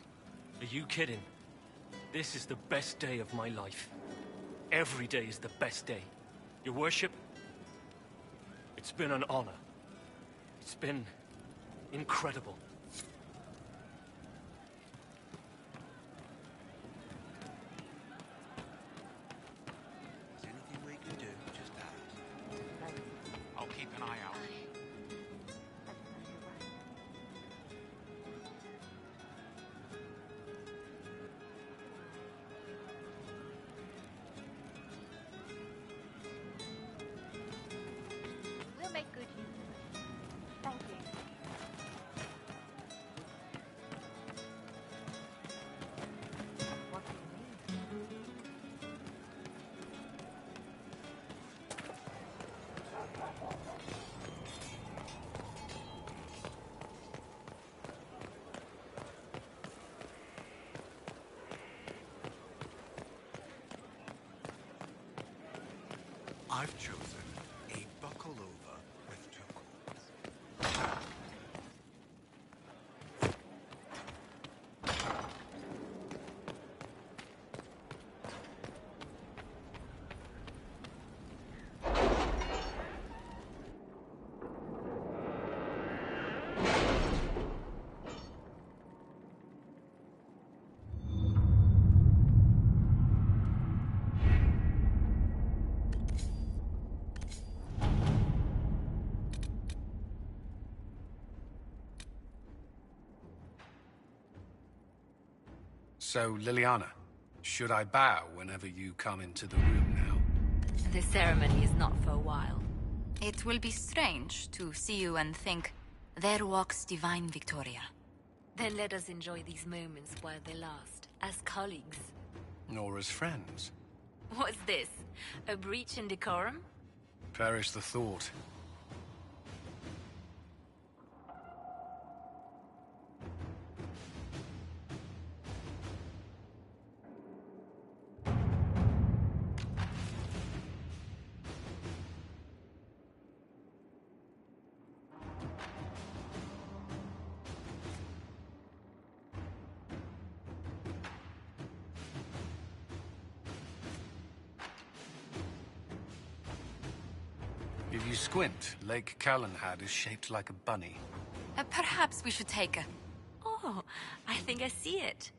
Are you kidding? This is the best day of my life. Every day is the best day. Your worship, it's been an honor. It's been incredible. Is anything we can do? Just an eye out. We'll make good use of it. Thank you. What do you mean? I've chosen a buckle over with turquoise. So, Liliana, should I bow whenever you come into the room now? The ceremony is not for a while. It will be strange to see you and think, there walks divine Victoria. Then let us enjoy these moments while they last, as colleagues. Nor as friends. What's this? A breach in decorum? Perish the thought. If you squint, Lake Callanhad is shaped like a bunny. Perhaps we should take a... Oh, I think I see it.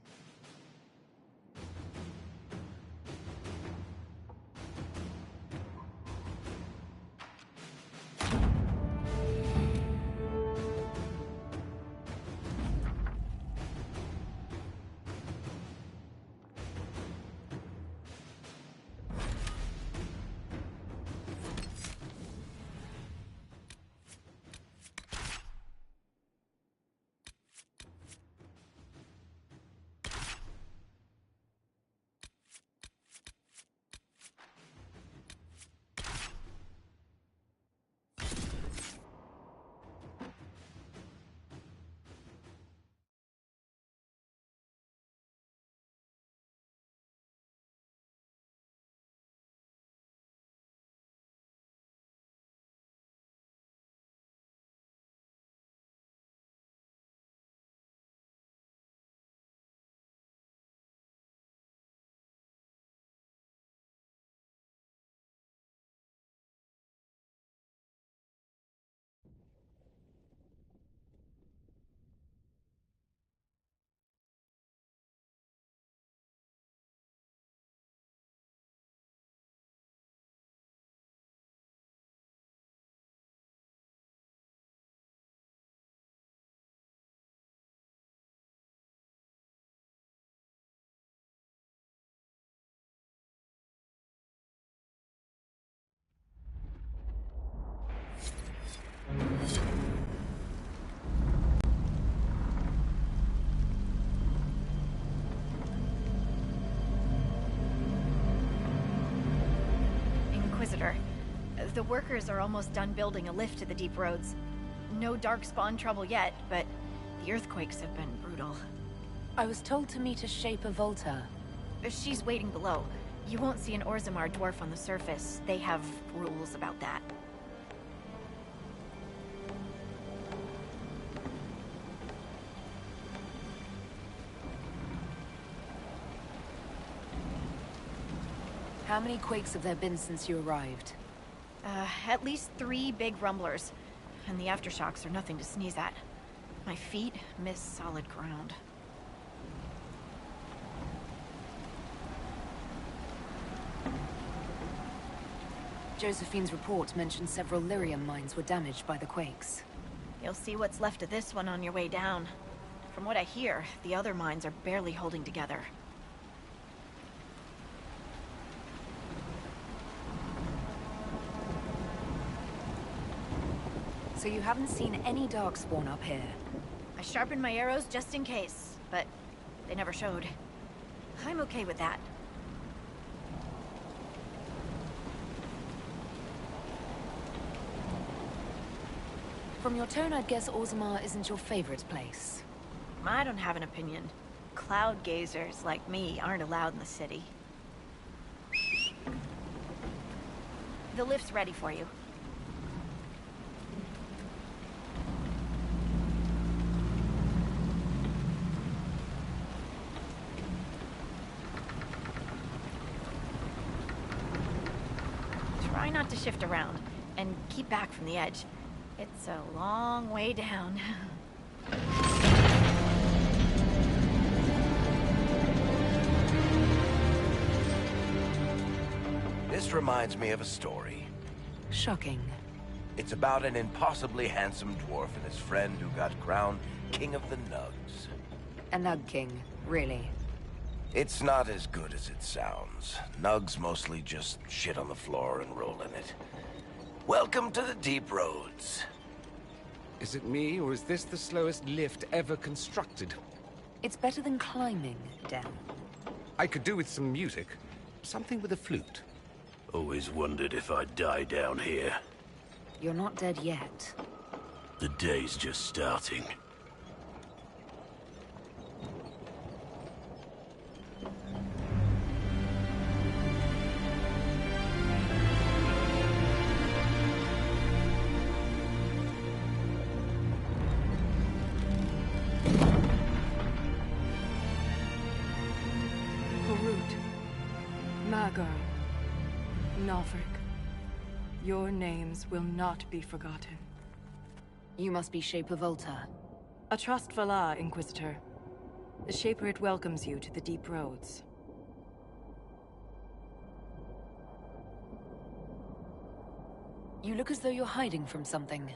Inquisitor, the workers are almost done building a lift to the deep roads. No darkspawn trouble yet, but the earthquakes have been brutal. I was told to meet a Shaper Volta. She's waiting below. You won't see an Orzammar dwarf on the surface. They have rules about that. How many quakes have there been since you arrived? At least 3 big rumblers. And the aftershocks are nothing to sneeze at. My feet miss solid ground. Josephine's report mentioned several lyrium mines were damaged by the quakes. You'll see what's left of this one on your way down. From what I hear, the other mines are barely holding together. So you haven't seen any darkspawn up here? I sharpened my arrows just in case, but they never showed. I'm okay with that. From your tone, I'd guess Orzammar isn't your favorite place. I don't have an opinion. Cloud gazers like me aren't allowed in the city. The lift's ready for you. Try not to shift around, and keep back from the edge. It's a long way down. This reminds me of a story. Shocking. It's about an impossibly handsome dwarf and his friend who got crowned King of the Nugs. A Nug King, really? It's not as good as it sounds. Nugs mostly just shit on the floor and roll in it. Welcome to the Deep Roads. Is it me, or is this the slowest lift ever constructed? It's better than climbing, Dan. I could do with some music. Something with a flute. Always wondered if I'd die down here. You're not dead yet. The day's just starting. Your names will not be forgotten. You must be Shaper Volta. A trust Valar, Inquisitor. The Shaper it welcomes you to the Deep Roads. You look as though you're hiding from something.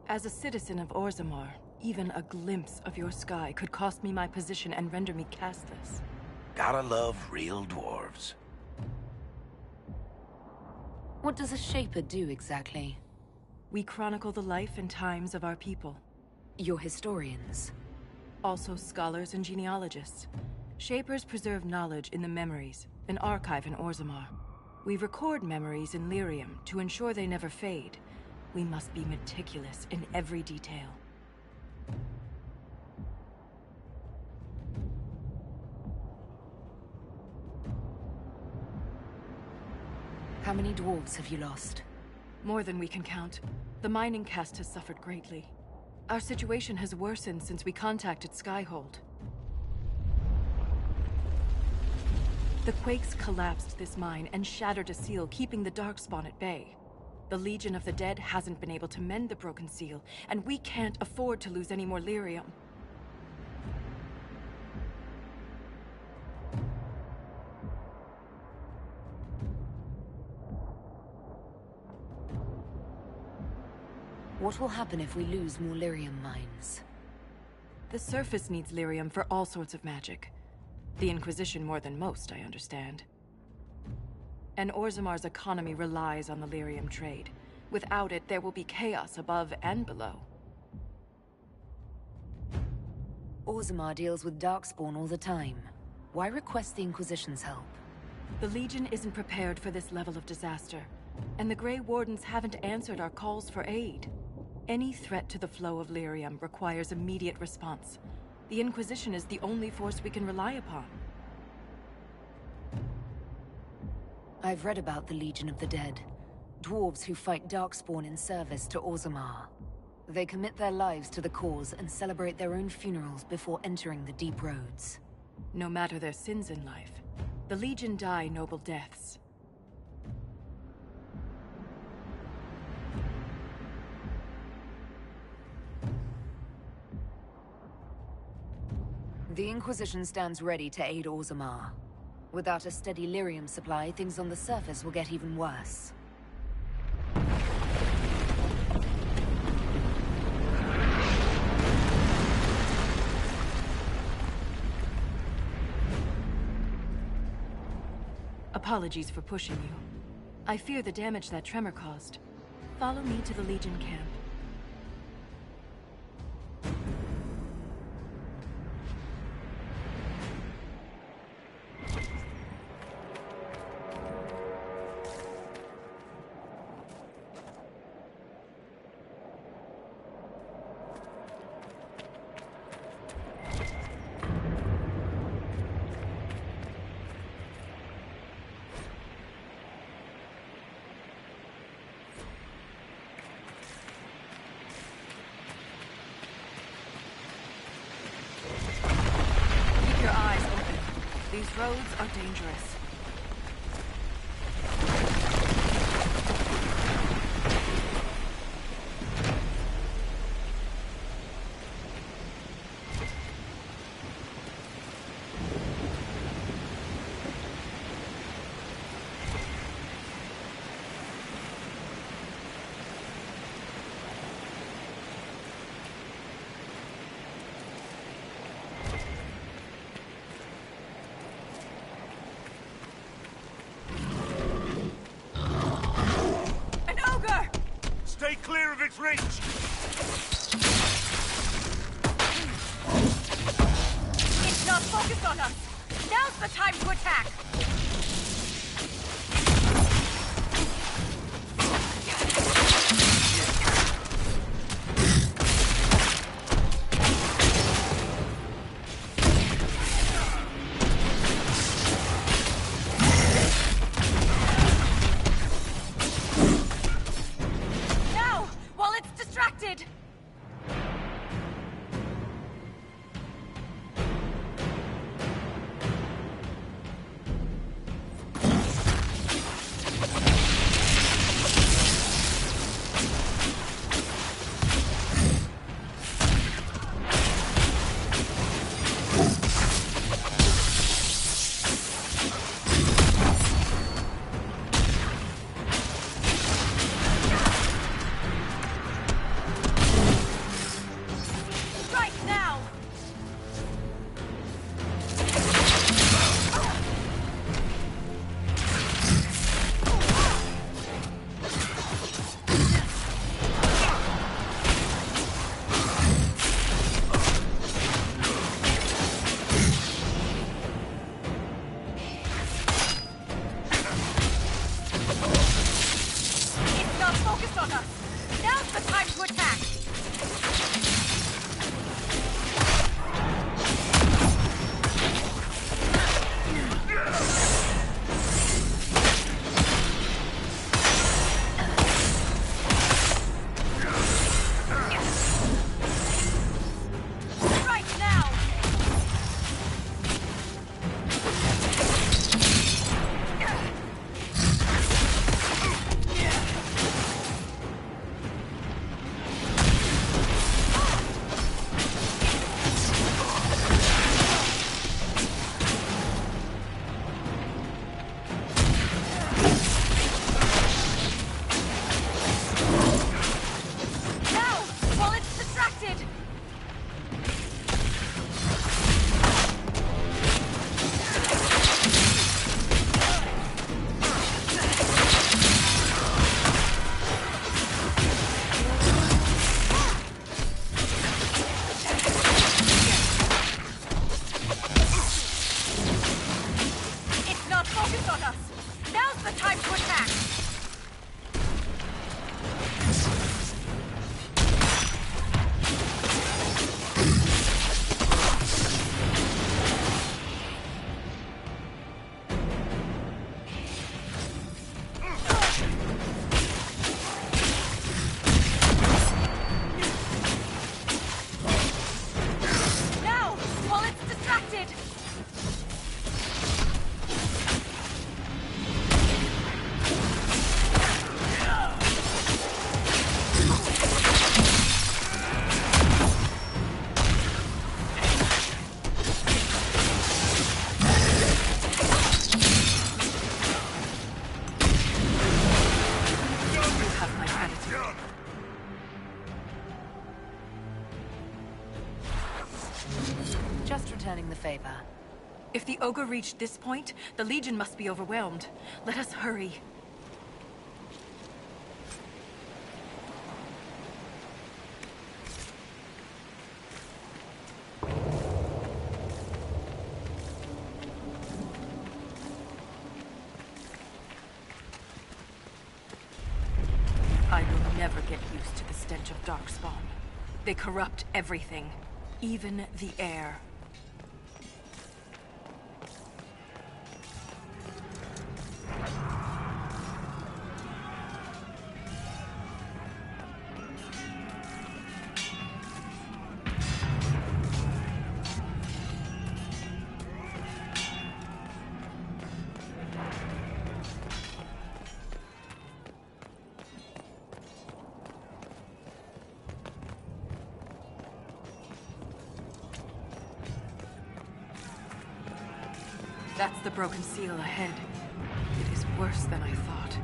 As a citizen of Orzammar, even a glimpse of your sky could cost me my position and render me castless. Gotta love real dwarves. What does a Shaper do exactly? We chronicle the life and times of our people. You're historians. Also scholars and genealogists. Shapers preserve knowledge in the memories, an archive in Orzammar. We record memories in lyrium to ensure they never fade. We must be meticulous in every detail. How many dwarves have you lost? More than we can count. The mining caste has suffered greatly. Our situation has worsened since we contacted Skyhold. The quakes collapsed this mine and shattered a seal, keeping the Darkspawn at bay. The Legion of the Dead hasn't been able to mend the broken seal, and we can't afford to lose any more lyrium. What will happen if we lose more lyrium mines? The surface needs lyrium for all sorts of magic. The Inquisition more than most, I understand. And Orzammar's economy relies on the lyrium trade. Without it, there will be chaos above and below. Orzammar deals with Darkspawn all the time. Why request the Inquisition's help? The Legion isn't prepared for this level of disaster, and the Grey Wardens haven't answered our calls for aid. Any threat to the flow of lyrium requires immediate response. The Inquisition is the only force we can rely upon. I've read about the Legion of the Dead. Dwarves who fight Darkspawn in service to Orzammar. They commit their lives to the cause and celebrate their own funerals before entering the Deep Roads. No matter their sins in life, the Legion die noble deaths. The Inquisition stands ready to aid Orzammar. Without a steady lyrium supply, things on the surface will get even worse. Apologies for pushing you. I fear the damage that tremor caused. Follow me to the Legion camp. These roads are dangerous. Stay clear of its reach! It's not focused on us! Now's the time to attack! Just returning the favor. If the ogre reached this point, the Legion must be overwhelmed. Let us hurry. I will never get used to the stench of Darkspawn. They corrupt everything, even the air. That's the broken seal ahead. It is worse than I thought.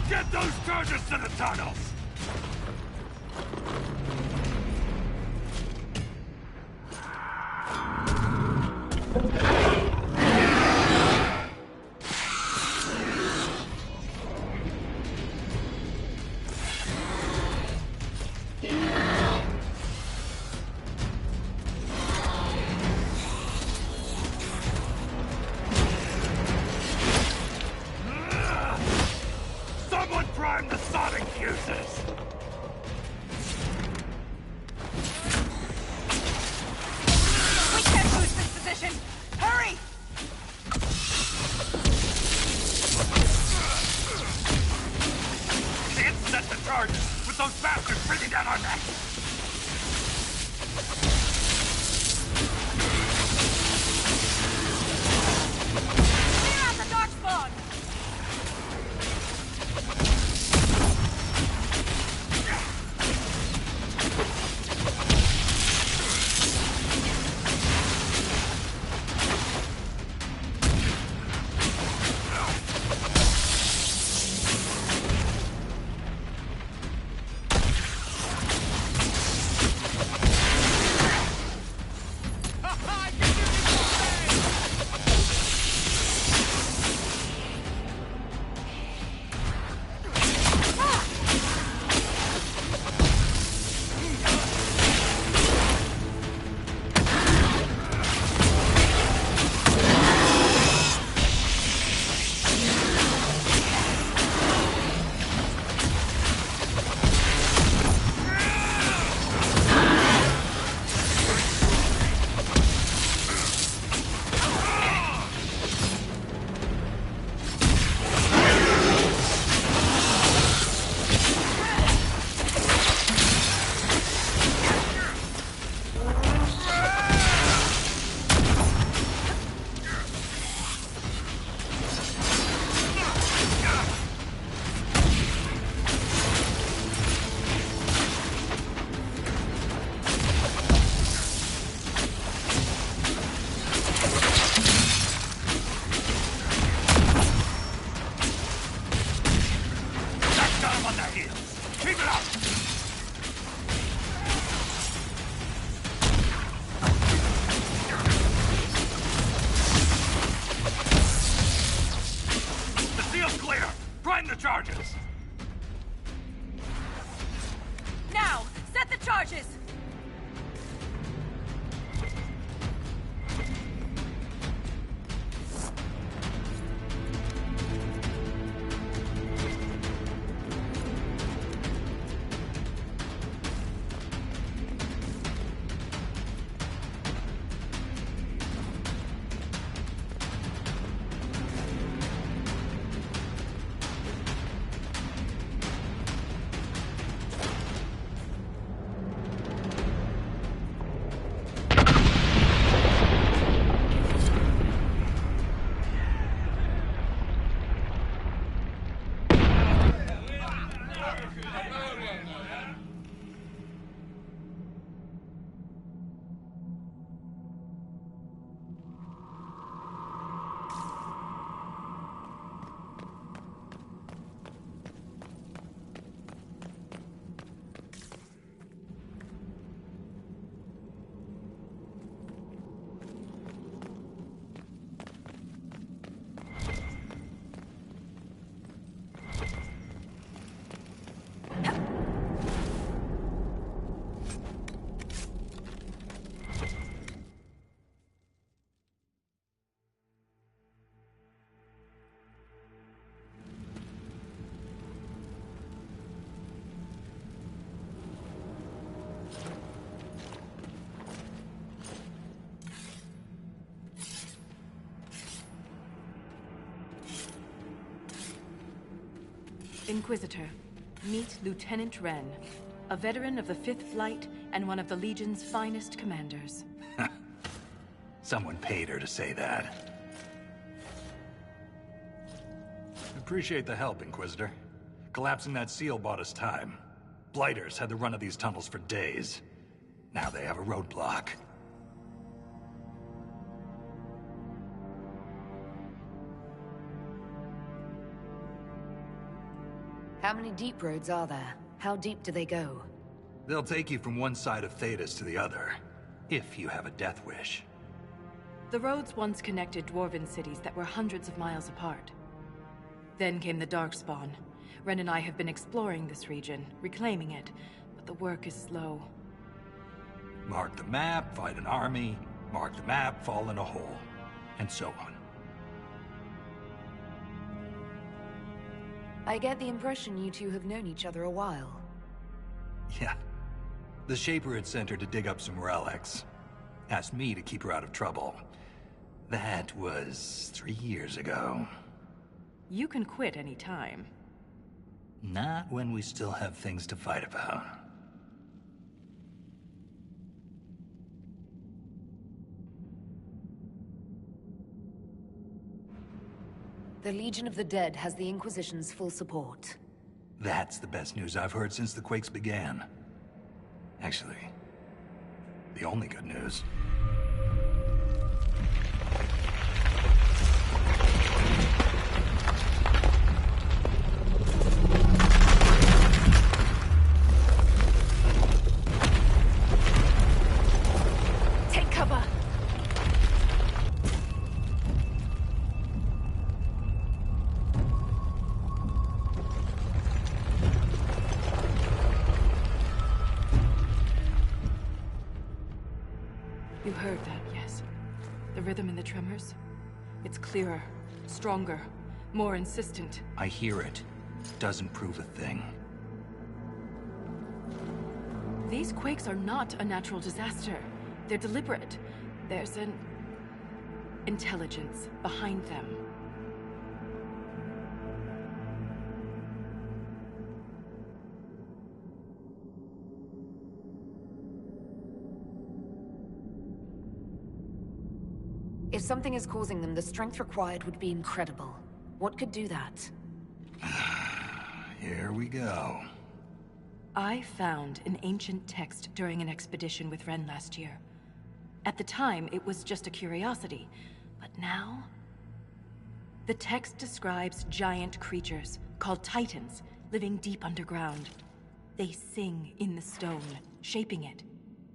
Get those charges to the tunnels! Someone prime the sonic fuses! We can't lose this position! Hurry! Can't set the charges with those bastards breathing down our necks! Clear out the Darkspawn! Inquisitor, meet Lieutenant Wren, a veteran of the 5th Flight and one of the Legion's finest commanders. Someone paid her to say that. Appreciate the help, Inquisitor. Collapsing that seal bought us time. Blighters had the run of these tunnels for days. Now they have a roadblock. How many deep roads are there? How deep do they go? They'll take you from one side of Thedas to the other, if you have a death wish. The roads once connected dwarven cities that were hundreds of miles apart. Then came the Darkspawn. Ren and I have been exploring this region, reclaiming it, but the work is slow. Mark the map, fight an army. Mark the map, fall in a hole. And so on. I get the impression you two have known each other a while. Yeah. The Shaper had sent her to dig up some relics. Asked me to keep her out of trouble. That was 3 years ago. You can quit any time. Not when we still have things to fight about. The Legion of the Dead has the Inquisition's full support. That's the best news I've heard since the Quakes began. Actually, the only good news. Take cover! You heard that, yes? The rhythm in the tremors? It's clearer, stronger, more insistent. I hear it. Doesn't prove a thing. These quakes are not a natural disaster. They're deliberate. There's an intelligence behind them. If something is causing them, the strength required would be incredible. What could do that? Here we go. I found an ancient text during an expedition with Ren last year. At the time, it was just a curiosity, but now... The text describes giant creatures, called Titans, living deep underground. They sing in the stone, shaping it.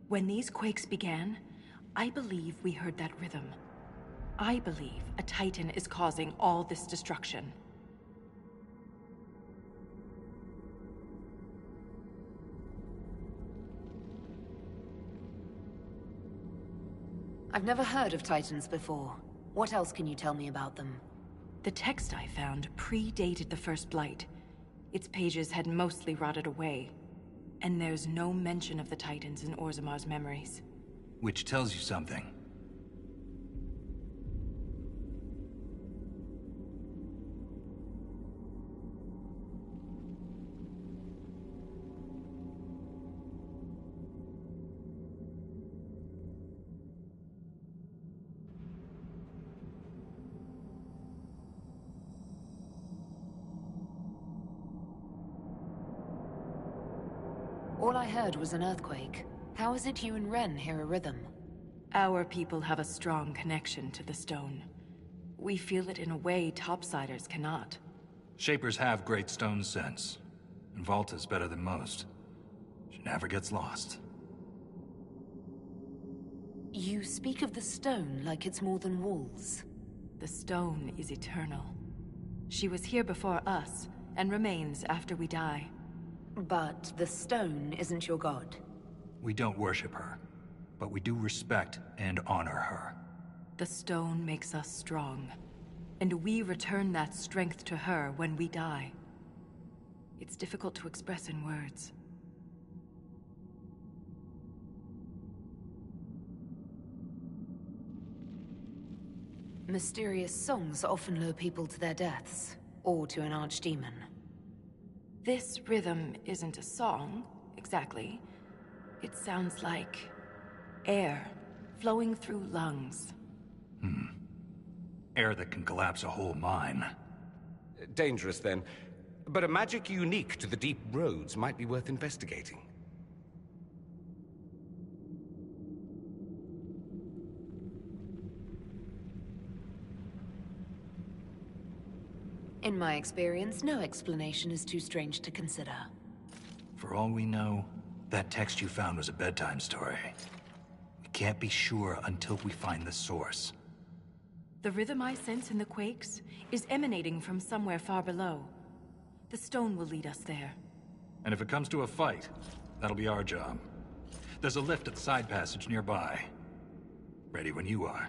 When these quakes began, I believe we heard that rhythm. I believe a Titan is causing all this destruction. I've never heard of Titans before. What else can you tell me about them? The text I found predated the First Blight. Its pages had mostly rotted away. And there's no mention of the Titans in Orzamar's memories. Which tells you something. All I heard was an earthquake. How is it you and Ren hear a rhythm? Our people have a strong connection to the stone. We feel it in a way topsiders cannot. Shapers have great stone sense. And Volta's better than most. She never gets lost. You speak of the stone like it's more than walls. The stone is eternal. She was here before us, and remains after we die. But the stone isn't your god. We don't worship her, but we do respect and honor her. The stone makes us strong, and we return that strength to her when we die. It's difficult to express in words. Mysterious songs often lure people to their deaths, or to an archdemon. This rhythm isn't a song, exactly. It sounds like air flowing through lungs. Air that can collapse a whole mine. Dangerous, then. But a magic unique to the deep roads might be worth investigating. In my experience, no explanation is too strange to consider. For all we know, that text you found was a bedtime story. We can't be sure until we find the source. The rhythm I sense in the quakes is emanating from somewhere far below. The stone will lead us there. And if it comes to a fight, that'll be our job. There's a lift at the side passage nearby. Ready when you are.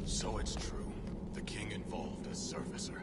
So it's true. The king involved a surfacer.